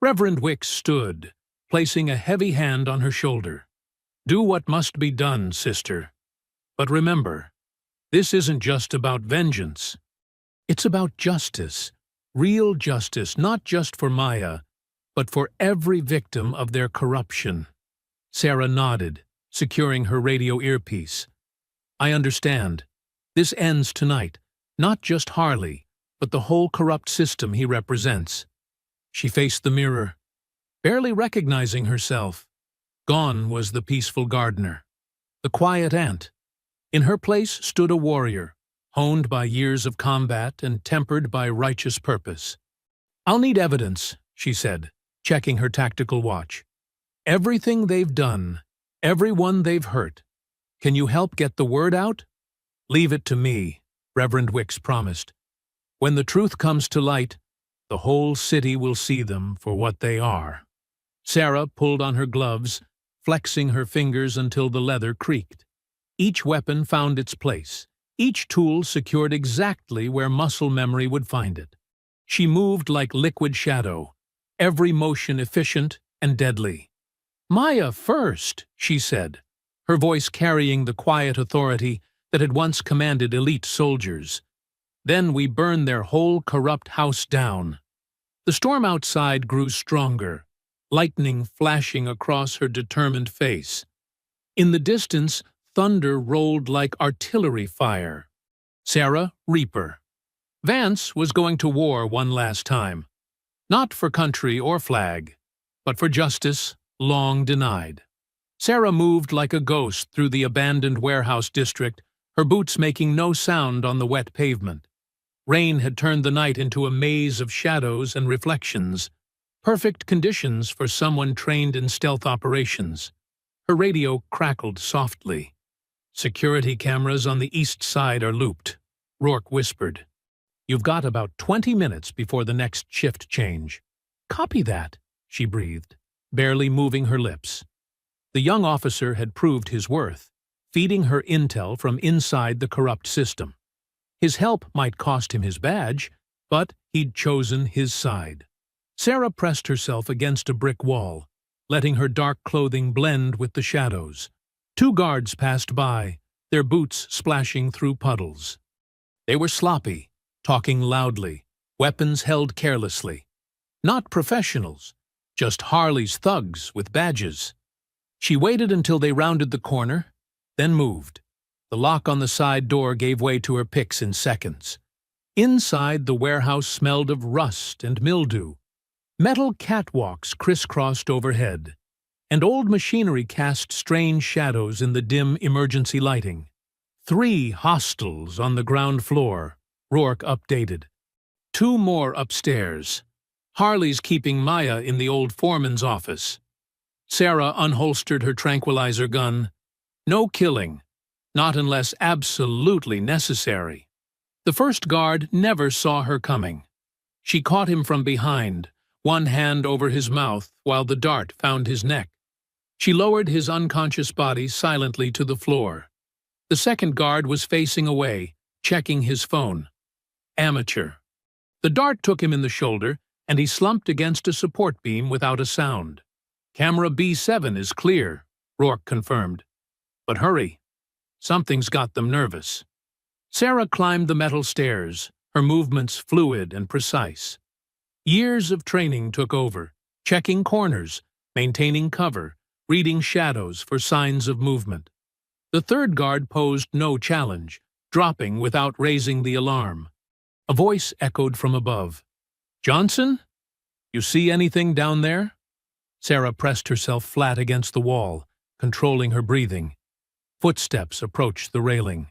Reverend Wicks stood, placing a heavy hand on her shoulder. "Do what must be done, sister. But remember, this isn't just about vengeance. It's about justice, real justice, not just for Maya, but for every victim of their corruption." Sarah nodded, securing her radio earpiece. "I understand. This ends tonight. Not just Harley, but the whole corrupt system he represents." She faced the mirror, barely recognizing herself. Gone was the peaceful gardener, the quiet aunt. In her place stood a warrior, honed by years of combat and tempered by righteous purpose. "I'll need evidence," she said, checking her tactical watch. "Everything they've done, everyone they've hurt. Can you help get the word out?" "Leave it to me," Reverend Wicks promised. "When the truth comes to light, the whole city will see them for what they are." Sarah pulled on her gloves, flexing her fingers until the leather creaked. Each weapon found its place, each tool secured exactly where muscle memory would find it. She moved like liquid shadow, every motion efficient and deadly. "Maya first," she said, her voice carrying the quiet authority that had once commanded elite soldiers. "Then we burn their whole corrupt house down." The storm outside grew stronger, lightning flashing across her determined face. In the distance, thunder rolled like artillery fire. Sarah, Reaper. Vance was going to war one last time. Not for country or flag, but for justice long denied. Sarah moved like a ghost through the abandoned warehouse district, her boots making no sound on the wet pavement. Rain had turned the night into a maze of shadows and reflections, perfect conditions for someone trained in stealth operations. Her radio crackled softly. "Security cameras on the east side are looped," Rourke whispered. "You've got about 20 minutes before the next shift change." "Copy that," she breathed, barely moving her lips. The young officer had proved his worth, feeding her intel from inside the corrupt system. His help might cost him his badge, but he'd chosen his side. Sarah pressed herself against a brick wall, letting her dark clothing blend with the shadows. 2 guards passed by, their boots splashing through puddles. They were sloppy, talking loudly, weapons held carelessly. Not professionals, just Harley's thugs with badges. She waited until they rounded the corner, then moved. The lock on the side door gave way to her picks in seconds. Inside, the warehouse smelled of rust and mildew. Metal catwalks crisscrossed overhead, and old machinery cast strange shadows in the dim emergency lighting. 3 hostels on the ground floor, Rourke updated. 2 more upstairs. Harley's keeping Maya in the old foreman's office. Sarah unholstered her tranquilizer gun. No killing, not unless absolutely necessary. The first guard never saw her coming. She caught him from behind, one hand over his mouth while the dart found his neck. She lowered his unconscious body silently to the floor. The second guard was facing away, checking his phone. Amateur. The dart took him in the shoulder, and he slumped against a support beam without a sound. "Camera B7 is clear," Rourke confirmed. "But hurry. Something's got them nervous." Sarah climbed the metal stairs, her movements fluid and precise. Years of training took over, checking corners, maintaining cover, reading shadows for signs of movement. The third guard posed no challenge, dropping without raising the alarm. A voice echoed from above. "Johnson? You see anything down there?" Sarah pressed herself flat against the wall, controlling her breathing. Footsteps approached the railing.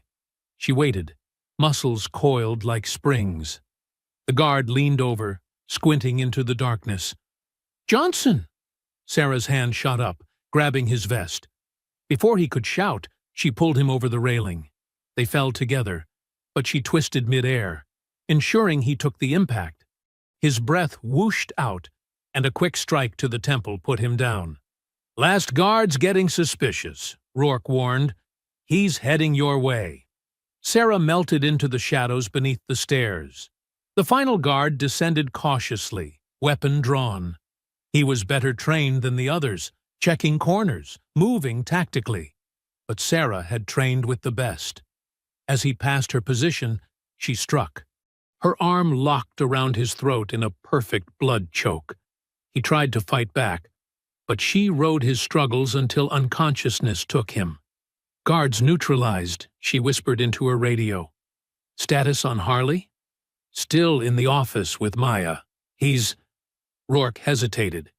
She waited, muscles coiled like springs. The guard leaned over, squinting into the darkness. "Johnson!" Sarah's hand shot up, grabbing his vest. Before he could shout, she pulled him over the railing. They fell together, but she twisted mid-air, ensuring he took the impact. His breath whooshed out, and a quick strike to the temple put him down. "Last guard's getting suspicious," Rourke warned. "He's heading your way." Sarah melted into the shadows beneath the stairs. The final guard descended cautiously, weapon drawn. He was better trained than the others, checking corners, moving tactically. But Sarah had trained with the best. As he passed her position, she struck. Her arm locked around his throat in a perfect blood choke. He tried to fight back, but she rode his struggles until unconsciousness took him. "Guards neutralized," she whispered into her radio. "Status on Harley?" "Still in the office with Maya. He's—" Rourke hesitated.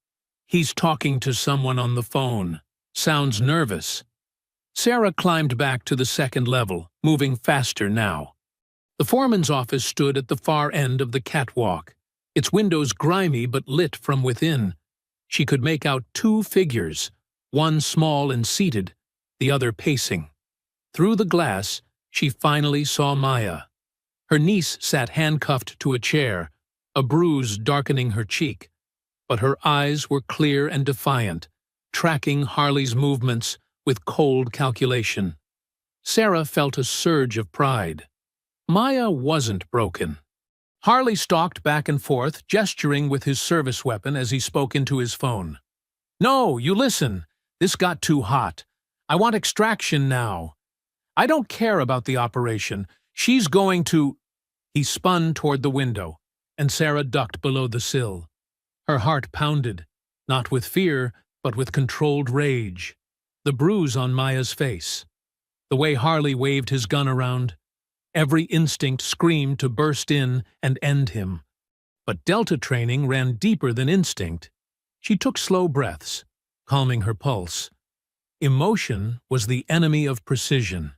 "He's talking to someone on the phone. Sounds nervous." Sarah climbed back to the second level, moving faster now. The foreman's office stood at the far end of the catwalk, its windows grimy but lit from within. She could make out two figures, one small and seated, the other pacing. Through the glass, she finally saw Maya. Her niece sat handcuffed to a chair, a bruise darkening her cheek, but her eyes were clear and defiant, tracking Harley's movements with cold calculation. Sarah felt a surge of pride. Maya wasn't broken. Harley stalked back and forth, gesturing with his service weapon as he spoke into his phone. "No, you listen. This got too hot. I want extraction now. I don't care about the operation. She's going to—" He spun toward the window, and Sarah ducked below the sill. Her heart pounded, not with fear, but with controlled rage. The bruise on Maya's face. The way Harley waved his gun around. Every instinct screamed to burst in and end him. But Delta training ran deeper than instinct. She took slow breaths, calming her pulse. Emotion was the enemy of precision.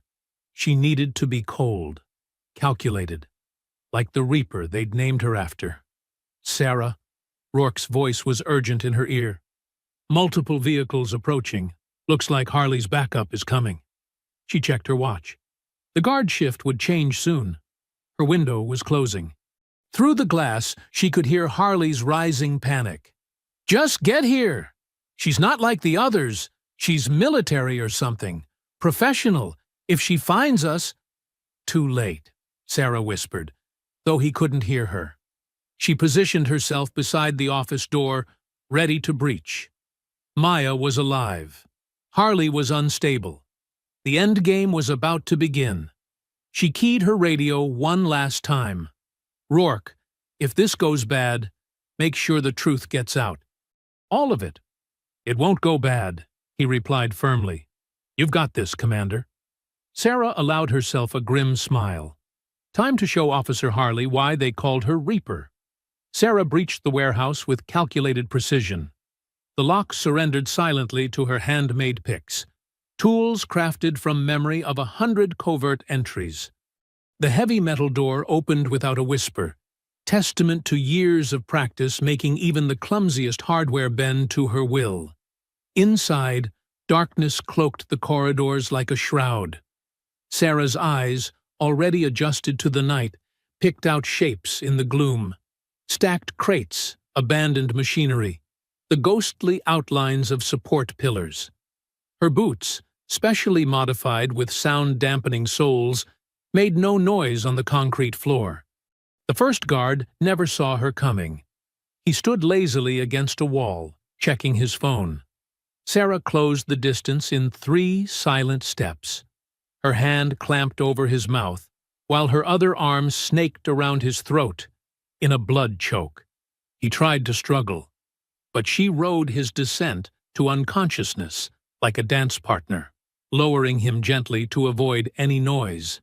She needed to be cold, calculated, like the Reaper they'd named her after. "Sarah," Rourke's voice was urgent in her ear. "Multiple vehicles approaching. Looks like Harley's backup is coming." She checked her watch. The guard shift would change soon. Her window was closing. Through the glass, she could hear Harley's rising panic. "Just get here! She's not like the others. She's military or something. Professional. If she finds us—" "Too late," Sarah whispered, though he couldn't hear her. She positioned herself beside the office door, ready to breach. Maya was alive. Harley was unstable. The endgame was about to begin. She keyed her radio one last time. "Rourke, if this goes bad, make sure the truth gets out." "All of it." "It won't go bad," he replied firmly. "You've got this, Commander." Sarah allowed herself a grim smile. Time to show Officer Harley why they called her Reaper. Sarah breached the warehouse with calculated precision. The lock surrendered silently to her handmade picks, tools crafted from memory of 100 covert entries. The heavy metal door opened without a whisper, testament to years of practice making even the clumsiest hardware bend to her will. Inside, darkness cloaked the corridors like a shroud. Sarah's eyes, already adjusted to the night, picked out shapes in the gloom. Stacked crates, abandoned machinery, the ghostly outlines of support pillars. Her boots, specially modified with sound-dampening soles, made no noise on the concrete floor. The first guard never saw her coming. He stood lazily against a wall, checking his phone. Sarah closed the distance in 3 silent steps. Her hand clamped over his mouth, while her other arm snaked around his throat, in a blood choke. He tried to struggle, but she rode his descent to unconsciousness like a dance partner, lowering him gently to avoid any noise.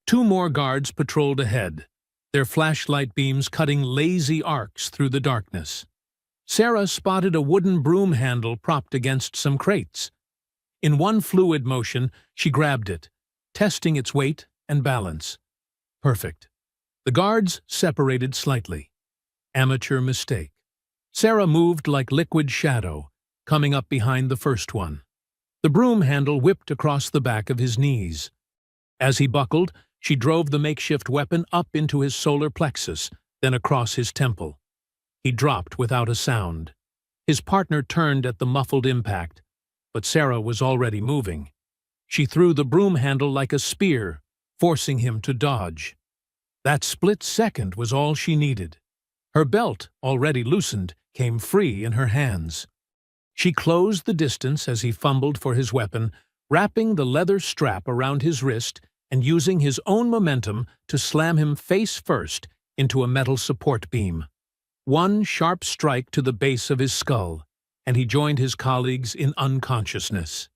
Two more guards patrolled ahead, their flashlight beams cutting lazy arcs through the darkness. Sarah spotted a wooden broom handle propped against some crates. In one fluid motion, she grabbed it, testing its weight and balance. Perfect. The guards separated slightly. Amateur mistake. Sarah moved like liquid shadow, coming up behind the first one. The broom handle whipped across the back of his knees. As he buckled, she drove the makeshift weapon up into his solar plexus, then across his temple. He dropped without a sound. His partner turned at the muffled impact, but Sarah was already moving. She threw the broom handle like a spear, forcing him to dodge. That split second was all she needed. Her belt, already loosened, came free in her hands. She closed the distance as he fumbled for his weapon, wrapping the leather strap around his wrist and using his own momentum to slam him face first into a metal support beam. One sharp strike to the base of his skull, and he joined his colleagues in unconsciousness.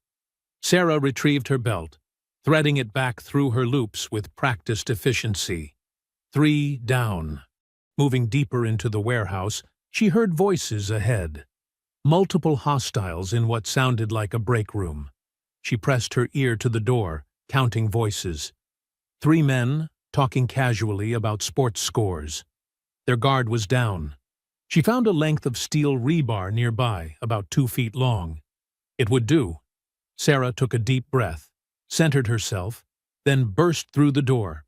Sarah retrieved her belt, threading it back through her loops with practiced efficiency. 3 down. Moving deeper into the warehouse, she heard voices ahead. Multiple hostiles in what sounded like a break room. She pressed her ear to the door, counting voices. 3 men, talking casually about sports scores. Their guard was down. She found a length of steel rebar nearby, about 2 feet long. It would do. Sarah took a deep breath, centered herself, then burst through the door.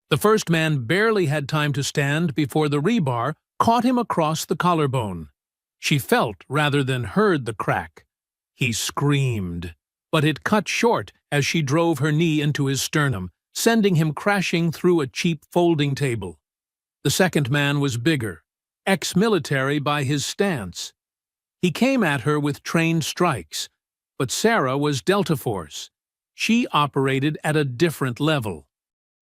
The first man barely had time to stand before the rebar caught him across the collarbone. She felt rather than heard the crack. He screamed, but it cut short as she drove her knee into his sternum, sending him crashing through a cheap folding table. The second man was bigger, ex-military by his stance. He came at her with trained strikes, but Sarah was Delta Force. She operated at a different level.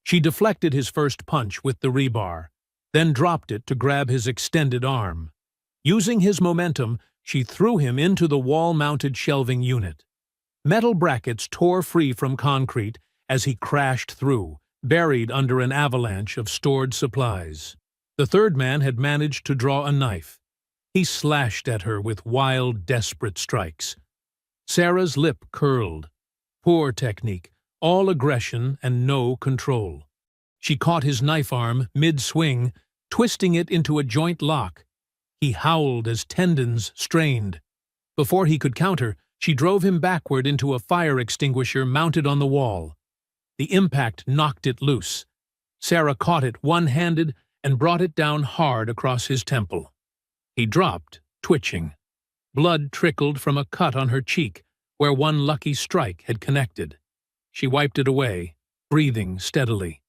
She deflected his first punch with the rebar, then dropped it to grab his extended arm. Using his momentum, she threw him into the wall-mounted shelving unit. Metal brackets tore free from concrete as he crashed through, buried under an avalanche of stored supplies. The third man had managed to draw a knife. He slashed at her with wild, desperate strikes. Sarah's lip curled. Poor technique, all aggression and no control. She caught his knife arm mid-swing, twisting it into a joint lock. He howled as tendons strained. Before he could counter, she drove him backward into a fire extinguisher mounted on the wall. The impact knocked it loose. Sarah caught it one-handed and brought it down hard across his temple. He dropped, twitching. Blood trickled from a cut on her cheek, where one lucky strike had connected. She wiped it away, breathing steadily.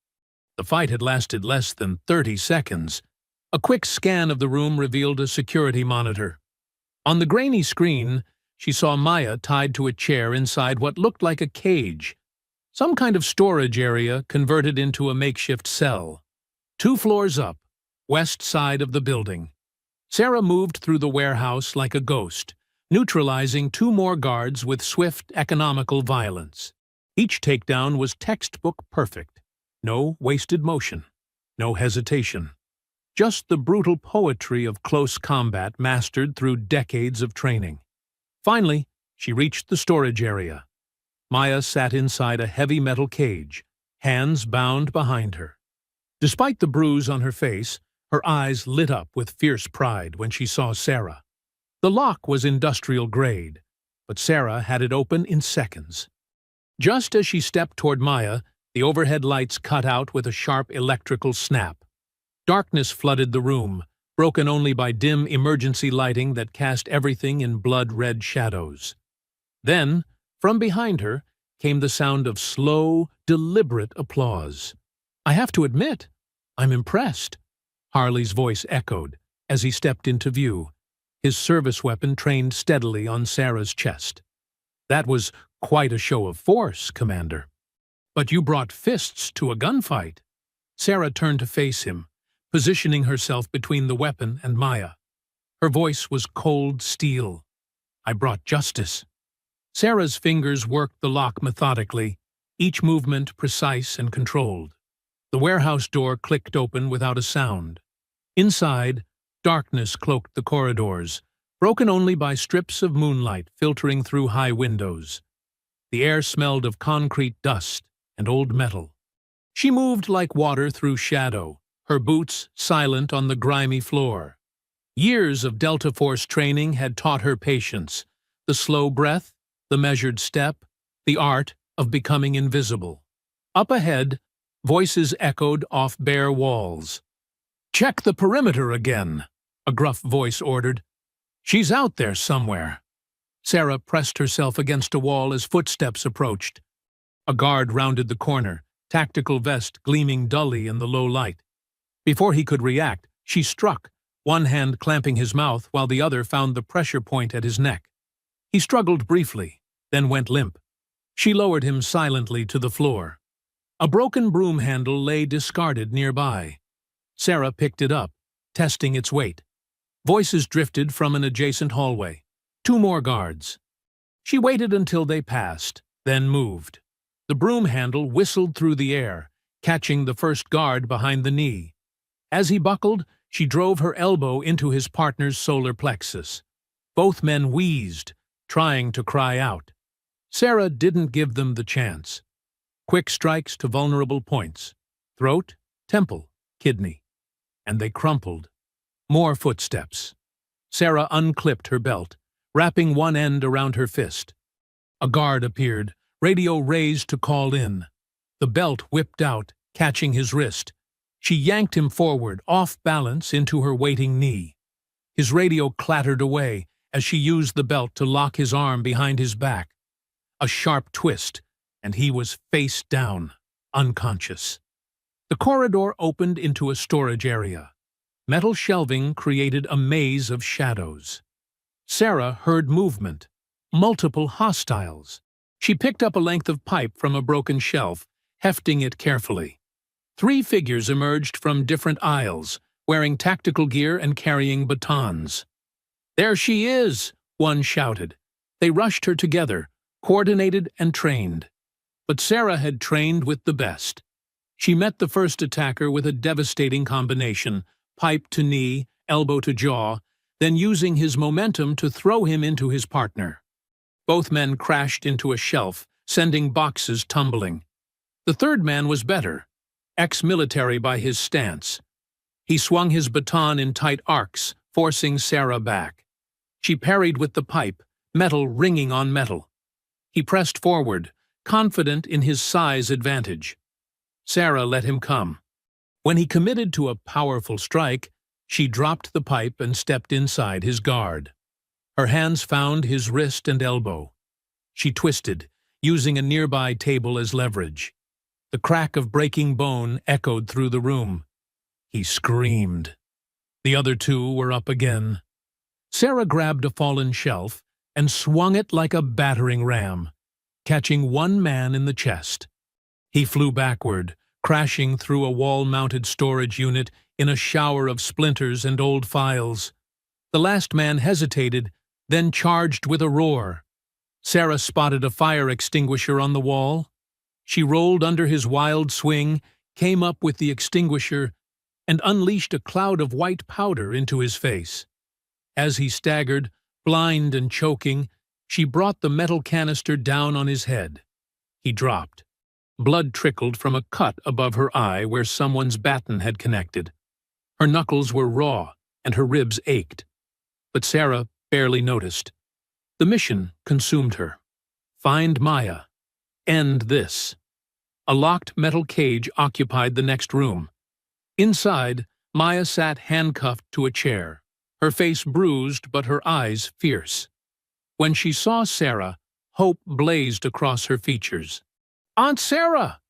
The fight had lasted less than 30 seconds. A quick scan of the room revealed a security monitor. On the grainy screen, she saw Maya tied to a chair inside what looked like a cage, some kind of storage area converted into a makeshift cell. 2 floors up, west side of the building. Sarah moved through the warehouse like a ghost, neutralizing 2 more guards with swift, economical violence. Each takedown was textbook perfect. No wasted motion, no hesitation. Just the brutal poetry of close combat mastered through decades of training. Finally, she reached the storage area. Maya sat inside a heavy metal cage, hands bound behind her. Despite the bruise on her face, her eyes lit up with fierce pride when she saw Sarah. The lock was industrial grade, but Sarah had it open in seconds. Just as she stepped toward Maya, the overhead lights cut out with a sharp electrical snap. Darkness flooded the room, broken only by dim emergency lighting that cast everything in blood-red shadows. Then, from behind her, came the sound of slow, deliberate applause. "I have to admit, I'm impressed," Harley's voice echoed as he stepped into view, his service weapon trained steadily on Sarah's chest. "That was quite a show of force, Commander." "But you brought fists to a gunfight." Sarah turned to face him, positioning herself between the weapon and Maya. Her voice was cold steel. "I brought justice." Sarah's fingers worked the lock methodically, each movement precise and controlled. The warehouse door clicked open without a sound. Inside, darkness cloaked the corridors, broken only by strips of moonlight filtering through high windows. The air smelled of concrete dust and old metal. She moved like water through shadow, her boots silent on the grimy floor. Years of Delta Force training had taught her patience, the slow breath, the measured step, the art of becoming invisible. Up ahead, voices echoed off bare walls. "Check the perimeter again," a gruff voice ordered. "She's out there somewhere." Sarah pressed herself against a wall as footsteps approached. A guard rounded the corner, tactical vest gleaming dully in the low light. Before he could react, she struck, one hand clamping his mouth while the other found the pressure point at his neck. He struggled briefly, then went limp. She lowered him silently to the floor. A broken broom handle lay discarded nearby. Sarah picked it up, testing its weight. Voices drifted from an adjacent hallway. 2 more guards. She waited until they passed, then moved. The broom handle whistled through the air, catching the first guard behind the knee. As he buckled, she drove her elbow into his partner's solar plexus. Both men wheezed, trying to cry out. Sarah didn't give them the chance. Quick strikes to vulnerable points. Throat, temple, kidney. And they crumpled. More footsteps. Sarah unclipped her belt, wrapping one end around her fist. A guard appeared, radio raised to call in. The belt whipped out, catching his wrist. She yanked him forward, off balance, into her waiting knee. His radio clattered away as she used the belt to lock his arm behind his back. A sharp twist, and he was face down, unconscious. The corridor opened into a storage area. Metal shelving created a maze of shadows. Sarah heard movement, multiple hostiles. She picked up a length of pipe from a broken shelf, hefting it carefully. 3 figures emerged from different aisles, wearing tactical gear and carrying batons. "There she is!" one shouted. They rushed her together, coordinated and trained. But Sarah had trained with the best. She met the first attacker with a devastating combination, pipe to knee, elbow to jaw, then using his momentum to throw him into his partner. Both men crashed into a shelf, sending boxes tumbling. The third man was better, ex-military by his stance. He swung his baton in tight arcs, forcing Sarah back. She parried with the pipe, metal ringing on metal. He pressed forward, confident in his size advantage. Sarah let him come. When he committed to a powerful strike, she dropped the pipe and stepped inside his guard. Her hands found his wrist and elbow. She twisted, using a nearby table as leverage. The crack of breaking bone echoed through the room. He screamed. The other 2 were up again. Sarah grabbed a fallen shelf and swung it like a battering ram, catching one man in the chest. He flew backward, crashing through a wall-mounted storage unit in a shower of splinters and old files. The last man hesitated, then charged with a roar. Sarah spotted a fire extinguisher on the wall. She rolled under his wild swing, came up with the extinguisher, and unleashed a cloud of white powder into his face. As he staggered, blind and choking, she brought the metal canister down on his head. He dropped. Blood trickled from a cut above her eye where someone's baton had connected. Her knuckles were raw, and her ribs ached. But Sarah barely noticed. The mission consumed her. Find Maya. End this. A locked metal cage occupied the next room. Inside, Maya sat handcuffed to a chair, her face bruised but her eyes fierce. When she saw Sarah, hope blazed across her features. "Aunt Sarah!"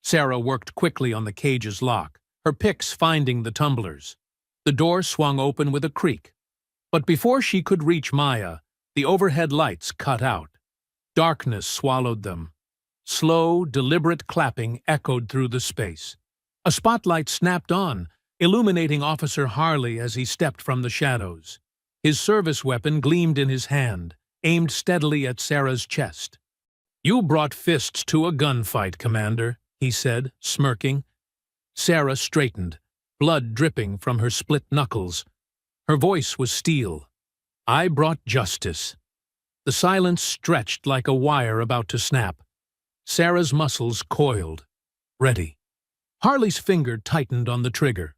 Sarah worked quickly on the cage's lock, her picks finding the tumblers. The door swung open with a creak. But before she could reach Maya, the overhead lights cut out. Darkness swallowed them. Slow, deliberate clapping echoed through the space. A spotlight snapped on, illuminating Officer Harley as he stepped from the shadows. His service weapon gleamed in his hand, aimed steadily at Sarah's chest. "You brought fists to a gunfight, Commander," he said, smirking. Sarah straightened, blood dripping from her split knuckles. Her voice was steel. "I brought justice." The silence stretched like a wire about to snap. Sarah's muscles coiled. Ready. Harley's finger tightened on the trigger.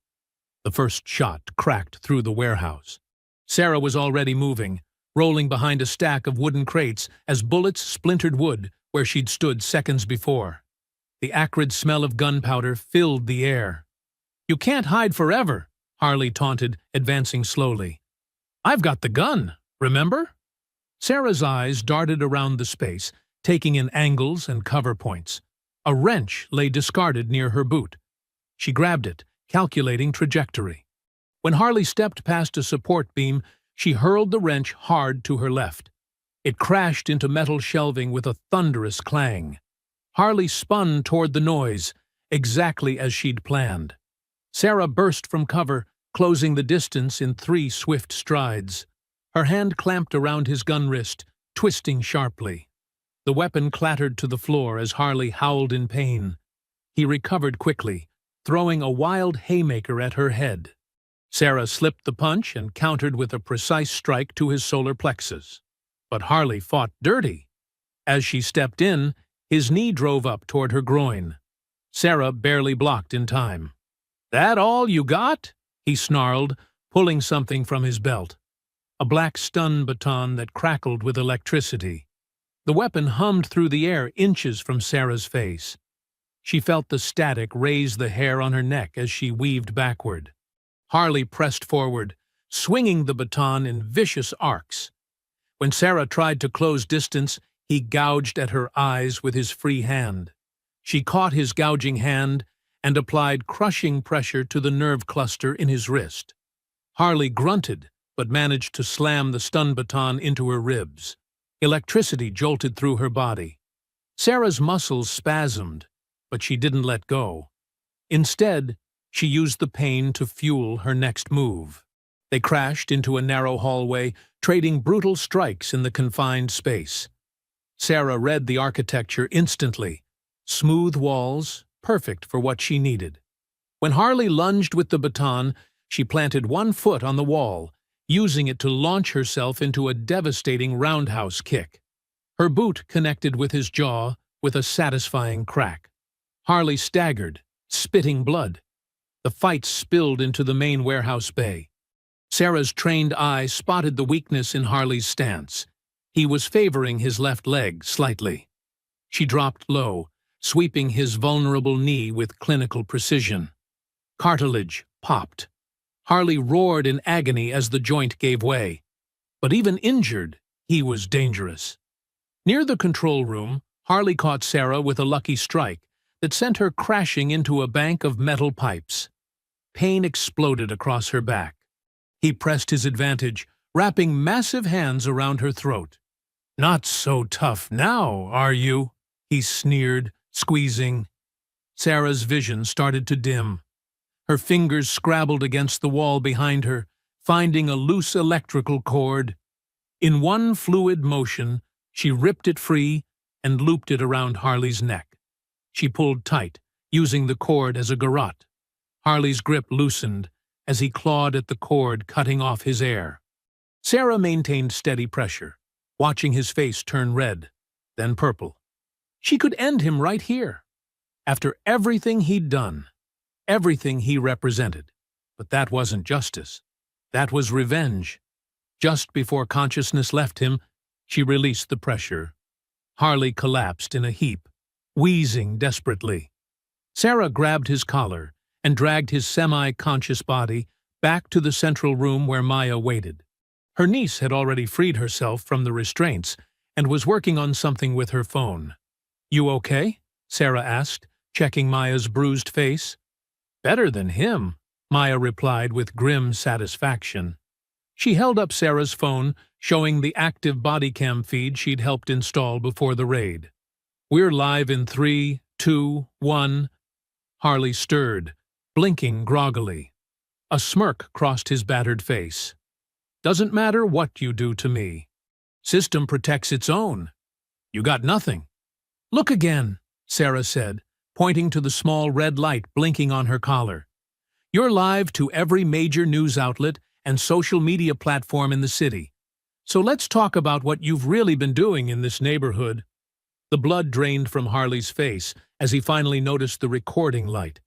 The first shot cracked through the warehouse. Sarah was already moving, rolling behind a stack of wooden crates as bullets splintered wood where she'd stood seconds before. The acrid smell of gunpowder filled the air. "You can't hide forever," Harley taunted, advancing slowly. "I've got the gun, remember?" Sarah's eyes darted around the space, taking in angles and cover points. A wrench lay discarded near her boot. She grabbed it, calculating trajectory. When Harley stepped past a support beam, she hurled the wrench hard to her left. It crashed into metal shelving with a thunderous clang. Harley spun toward the noise, exactly as she'd planned. Sarah burst from cover, closing the distance in 3 swift strides. Her hand clamped around his gun wrist, twisting sharply. The weapon clattered to the floor as Harley howled in pain. He recovered quickly, throwing a wild haymaker at her head. Sarah slipped the punch and countered with a precise strike to his solar plexus. But Harley fought dirty. As she stepped in, his knee drove up toward her groin. Sarah barely blocked in time. "That all you got?" he snarled, pulling something from his belt. A black stun baton that crackled with electricity. The weapon hummed through the air inches from Sarah's face. She felt the static raise the hair on her neck as she weaved backward. Harley pressed forward, swinging the baton in vicious arcs. When Sarah tried to close distance, he gouged at her eyes with his free hand. She caught his gouging hand and applied crushing pressure to the nerve cluster in his wrist. Harley grunted, but managed to slam the stun baton into her ribs. Electricity jolted through her body. Sarah's muscles spasmed, but she didn't let go. Instead, she used the pain to fuel her next move. They crashed into a narrow hallway, trading brutal strikes in the confined space. Sarah read the architecture instantly. Smooth walls, perfect for what she needed. When Harley lunged with the baton, she planted one foot on the wall, using it to launch herself into a devastating roundhouse kick. Her boot connected with his jaw with a satisfying crack. Harley staggered, spitting blood. The fight spilled into the main warehouse bay. Sarah's trained eye spotted the weakness in Harley's stance. He was favoring his left leg slightly. She dropped low, sweeping his vulnerable knee with clinical precision. Cartilage popped. Harley roared in agony as the joint gave way. But even injured, he was dangerous. Near the control room, Harley caught Sarah with a lucky strike that sent her crashing into a bank of metal pipes. Pain exploded across her back. He pressed his advantage, wrapping massive hands around her throat. "Not so tough now, are you?" he sneered, squeezing. Sarah's vision started to dim. Her fingers scrabbled against the wall behind her, finding a loose electrical cord. In one fluid motion, she ripped it free and looped it around Harley's neck. She pulled tight, using the cord as a garrote. Harley's grip loosened as he clawed at the cord, cutting off his air. Sarah maintained steady pressure, watching his face turn red, then purple. She could end him right here. After everything he'd done, everything he represented. But that wasn't justice. That was revenge. Just before consciousness left him, she released the pressure. Harley collapsed in a heap, wheezing desperately. Sarah grabbed his collar and dragged his semi-conscious body back to the central room where Maya waited. Her niece had already freed herself from the restraints and was working on something with her phone. "You okay?" Sarah asked, checking Maya's bruised face. "Better than him," Maya replied with grim satisfaction. She held up Sarah's phone, showing the active body cam feed she'd helped install before the raid. "We're live in 3, 2, 1. Harley stirred, blinking groggily. A smirk crossed his battered face. "Doesn't matter what you do to me. System protects its own. You got nothing." "Look again," Sarah said, pointing to the small red light blinking on her collar. "You're live to every major news outlet and social media platform in the city. So let's talk about what you've really been doing in this neighborhood." The blood drained from Harley's face as he finally noticed the recording light.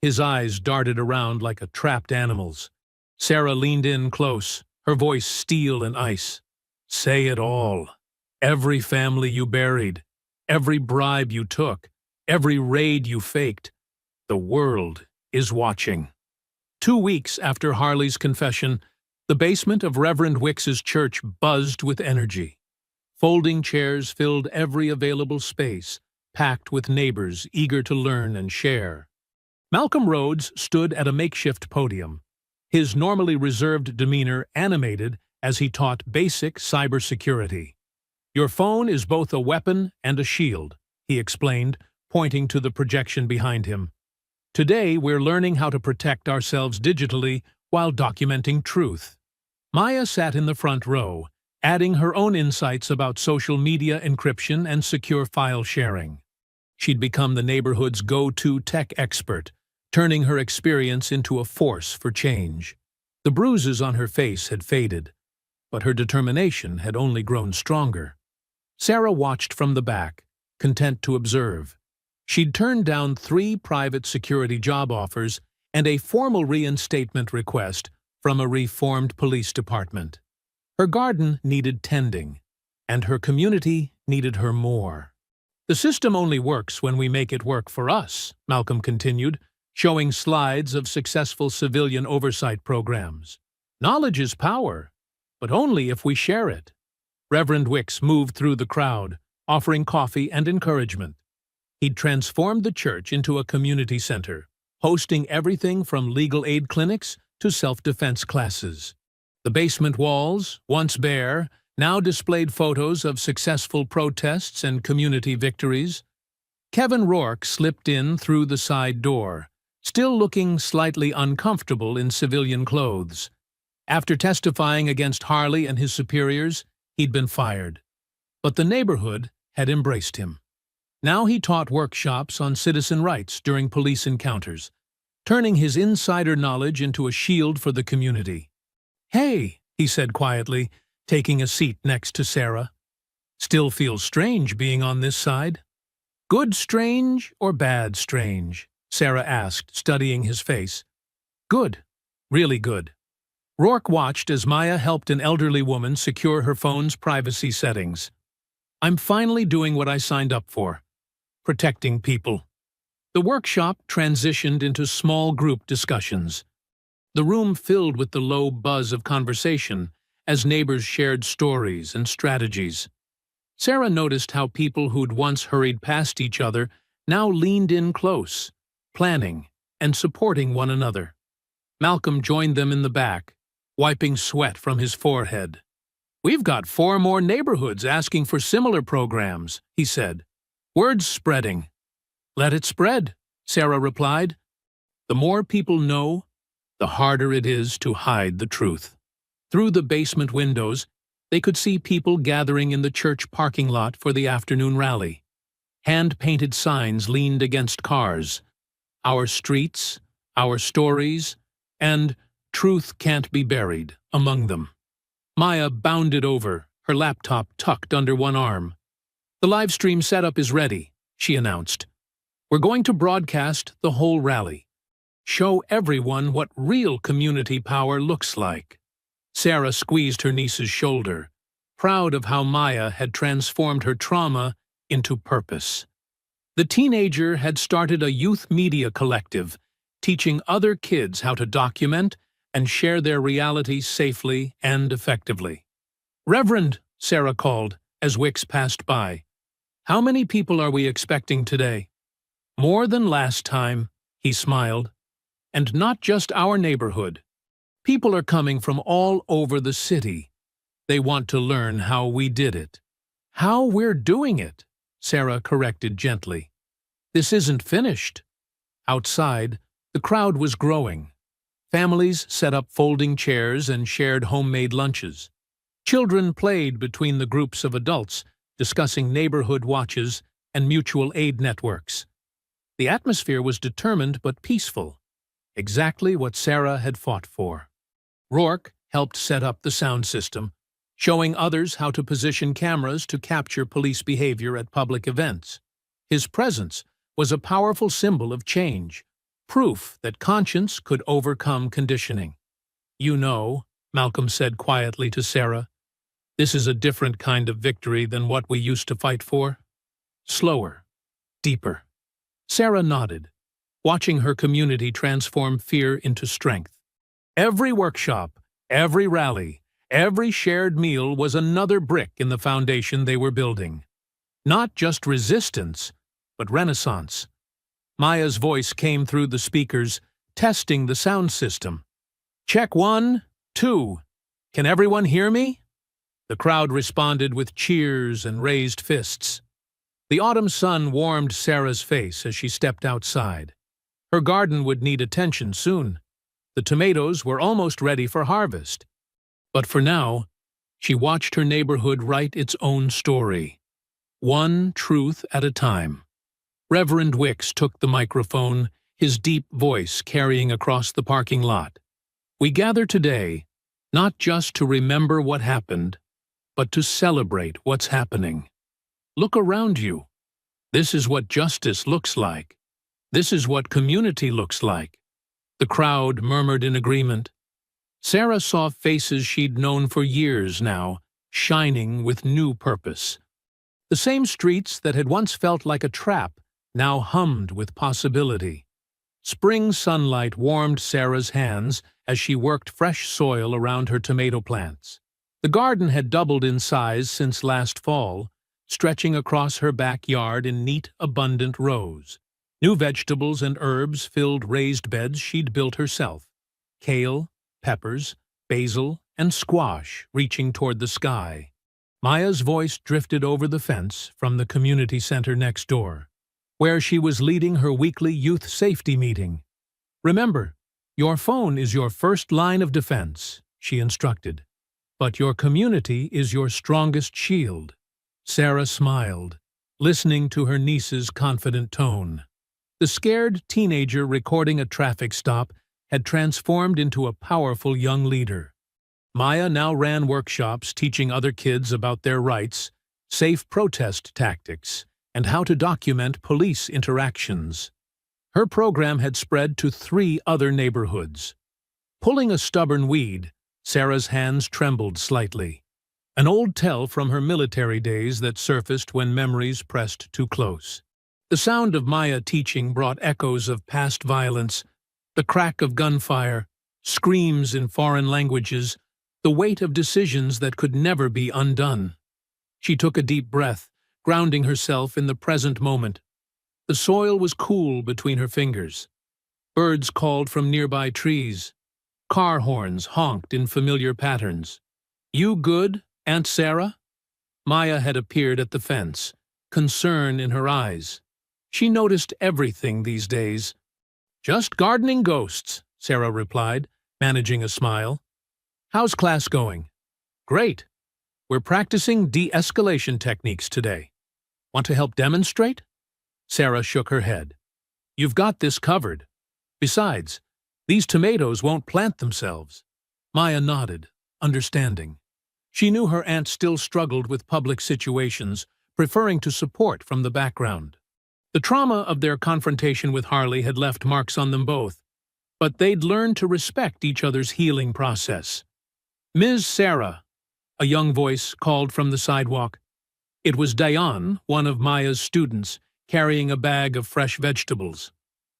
His eyes darted around like a trapped animal's. Sarah leaned in close, her voice steel and ice. "Say it all. Every family you buried, every bribe you took, every raid you faked. The world is watching." 2 weeks after Harley's confession, the basement of Reverend Wicks's church buzzed with energy. Folding chairs filled every available space, packed with neighbors eager to learn and share. Malcolm Rhodes stood at a makeshift podium, his normally reserved demeanor animated as he taught basic cybersecurity. "Your phone is both a weapon and a shield," he explained, pointing to the projection behind him. "Today we're learning how to protect ourselves digitally while documenting truth." Maya sat in the front row, adding her own insights about social media encryption and secure file sharing. She'd become the neighborhood's go-to tech expert, turning her experience into a force for change. The bruises on her face had faded, but her determination had only grown stronger. Sarah watched from the back, content to observe. She'd turned down 3 private security job offers and a formal reinstatement request from a reformed police department. Her garden needed tending, and her community needed her more. "The system only works when we make it work for us," Malcolm continued, showing slides of successful civilian oversight programs. "Knowledge is power, but only if we share it." Reverend Wicks moved through the crowd, offering coffee and encouragement. He'd transformed the church into a community center, hosting everything from legal aid clinics to self-defense classes. The basement walls, once bare, now displayed photos of successful protests and community victories. Kevin Rourke slipped in through the side door, still looking slightly uncomfortable in civilian clothes. After testifying against Harley and his superiors, he'd been fired. But the neighborhood had embraced him. Now he taught workshops on citizen rights during police encounters, turning his insider knowledge into a shield for the community. "Hey," he said quietly, taking a seat next to Sarah. "Still feels strange being on this side?" "Good strange or bad strange?" Sarah asked, studying his face. "Good. Really good." Rourke watched as Maya helped an elderly woman secure her phone's privacy settings. "I'm finally doing what I signed up for. Protecting people." The workshop transitioned into small group discussions. The room filled with the low buzz of conversation as neighbors shared stories and strategies. Sarah noticed how people who'd once hurried past each other now leaned in close, planning and supporting one another. Malcolm joined them in the back, wiping sweat from his forehead. "We've got 4 more neighborhoods asking for similar programs," he said. "Word's spreading." "Let it spread," Sarah replied. "The more people know, the harder it is to hide the truth." Through the basement windows, they could see people gathering in the church parking lot for the afternoon rally. Hand-painted signs leaned against cars. "Our streets, our stories," and "Truth can't be buried" among them. Maya bounded over, her laptop tucked under one arm. "The live stream setup is ready," she announced. "We're going to broadcast the whole rally. Show everyone what real community power looks like." Sarah squeezed her niece's shoulder, proud of how Maya had transformed her trauma into purpose. The teenager had started a youth media collective, teaching other kids how to document and share their reality safely and effectively. "Reverend," Sarah called as Wicks passed by, "how many people are we expecting today?" "More than last time," he smiled. "And not just our neighborhood. People are coming from all over the city. They want to learn how we did it." "How we're doing it," Sarah corrected gently. "This isn't finished." Outside, the crowd was growing. Families set up folding chairs and shared homemade lunches. Children played between the groups of adults, discussing neighborhood watches and mutual aid networks. The atmosphere was determined but peaceful, exactly what Sarah had fought for. Rourke helped set up the sound system, showing others how to position cameras to capture police behavior at public events. His presence was a powerful symbol of change, proof that conscience could overcome conditioning. "You know," Malcolm said quietly to Sarah, "this is a different kind of victory than what we used to fight for." Slower, deeper. Sarah nodded, watching her community transform fear into strength. Every workshop, every rally, every shared meal was another brick in the foundation they were building. Not just resistance, but renaissance. Maya's voice came through the speakers, testing the sound system. "Check 1, 2. Can everyone hear me?" The crowd responded with cheers and raised fists. The autumn sun warmed Sarah's face as she stepped outside. Her garden would need attention soon. The tomatoes were almost ready for harvest. But for now, she watched her neighborhood write its own story, one truth at a time. Reverend Wicks took the microphone, his deep voice carrying across the parking lot. "We gather today, not just to remember what happened, but to celebrate what's happening. Look around you. This is what justice looks like. This is what community looks like." The crowd murmured in agreement. Sarah saw faces she'd known for years now, shining with new purpose. The same streets that had once felt like a trap now hummed with possibility. Spring sunlight warmed Sarah's hands as she worked fresh soil around her tomato plants. The garden had doubled in size since last fall, stretching across her backyard in neat, abundant rows. New vegetables and herbs filled raised beds she'd built herself. Kale, peppers, basil, and squash reaching toward the sky. Maya's voice drifted over the fence from the community center next door, where she was leading her weekly youth safety meeting. "Remember, your phone is your first line of defense," she instructed. "But your community is your strongest shield." Sarah smiled, listening to her niece's confident tone. The scared teenager recording a traffic stop had transformed into a powerful young leader. Maya now ran workshops teaching other kids about their rights, safe protest tactics, and how to document police interactions. Her program had spread to 3 other neighborhoods. Pulling a stubborn weed, Sarah's hands trembled slightly, an old tell from her military days that surfaced when memories pressed too close. The sound of Maya teaching brought echoes of past violence, the crack of gunfire, screams in foreign languages, the weight of decisions that could never be undone. She took a deep breath, grounding herself in the present moment. The soil was cool between her fingers. Birds called from nearby trees. Car horns honked in familiar patterns. "You good, Aunt Sarah?" Maya had appeared at the fence, concern in her eyes. She noticed everything these days. "Just gardening ghosts," Sarah replied, managing a smile. "How's class going?" "Great. We're practicing de-escalation techniques today. Want to help demonstrate?" Sarah shook her head. "You've got this covered. Besides, these tomatoes won't plant themselves." Maya nodded, understanding. She knew her aunt still struggled with public situations, preferring to support from the background. The trauma of their confrontation with Harley had left marks on them both, but they'd learned to respect each other's healing process. "Ms. Sarah," a young voice called from the sidewalk. It was Diane, one of Maya's students, carrying a bag of fresh vegetables.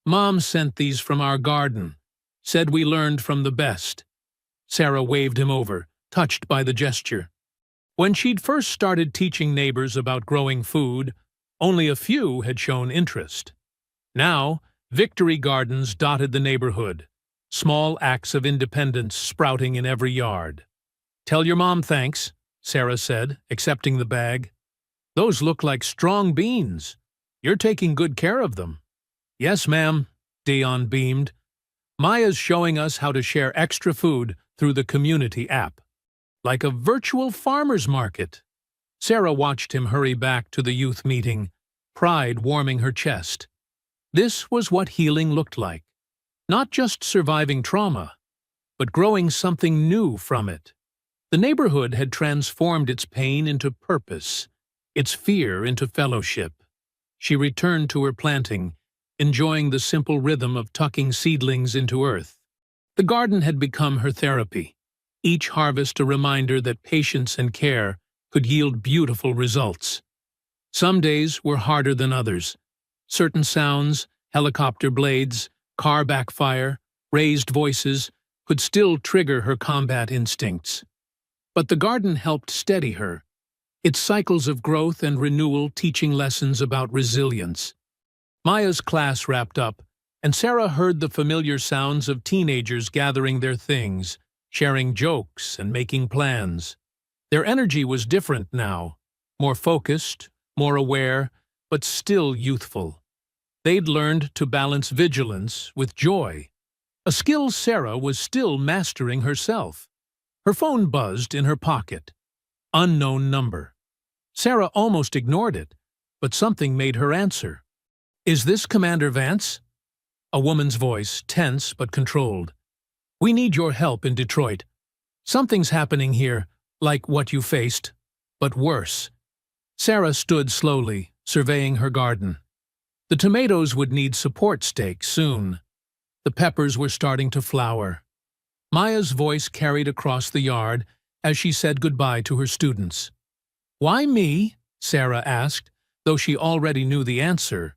"Mom sent these from our garden. Said we learned from the best." Sarah waved him over, touched by the gesture. When she'd first started teaching neighbors about growing food, only a few had shown interest. Now, victory gardens dotted the neighborhood, small acts of independence sprouting in every yard. "Tell your mom thanks," Sarah said, accepting the bag. "Those look like strong beans. You're taking good care of them." "Yes, ma'am," Dion beamed. "Maya's showing us how to share extra food through the community app. Like a virtual farmer's market." Sarah watched him hurry back to the youth meeting, pride warming her chest. This was what healing looked like. Not just surviving trauma, but growing something new from it. The neighborhood had transformed its pain into purpose, its fear into fellowship. She returned to her planting, enjoying the simple rhythm of tucking seedlings into earth. The garden had become her therapy, each harvest a reminder that patience and care could yield beautiful results. Some days were harder than others. Certain sounds, helicopter blades, car backfire, raised voices, could still trigger her combat instincts. But the garden helped steady her, its cycles of growth and renewal teaching lessons about resilience. Maya's class wrapped up, and Sarah heard the familiar sounds of teenagers gathering their things, sharing jokes and making plans. Their energy was different now, more focused, more aware, but still youthful. They'd learned to balance vigilance with joy, a skill Sarah was still mastering herself. Her phone buzzed in her pocket. Unknown number. Sarah almost ignored it, but something made her answer. "Is this Commander Vance?" A woman's voice, tense but controlled. "We need your help in Detroit. Something's happening here, like what you faced, but worse." Sarah stood slowly, surveying her garden. The tomatoes would need support stakes soon. The peppers were starting to flower. Maya's voice carried across the yard as she said goodbye to her students. "Why me?" Sarah asked, though she already knew the answer.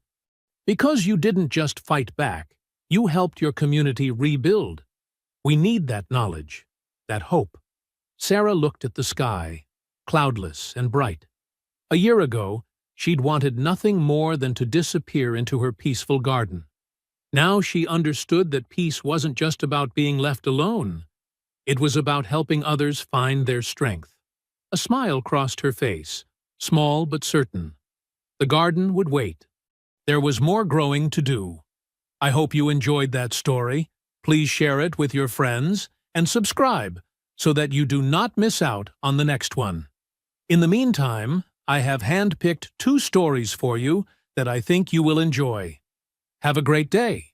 "Because you didn't just fight back. You helped your community rebuild. We need that knowledge, that hope." Sarah looked at the sky, cloudless and bright. A year ago, she'd wanted nothing more than to disappear into her peaceful garden. Now she understood that peace wasn't just about being left alone. It was about helping others find their strength. A smile crossed her face, small but certain. The garden would wait. There was more growing to do. I hope you enjoyed that story. Please share it with your friends and subscribe so that you do not miss out on the next one. In the meantime, I have handpicked 2 stories for you that I think you will enjoy. Have a great day.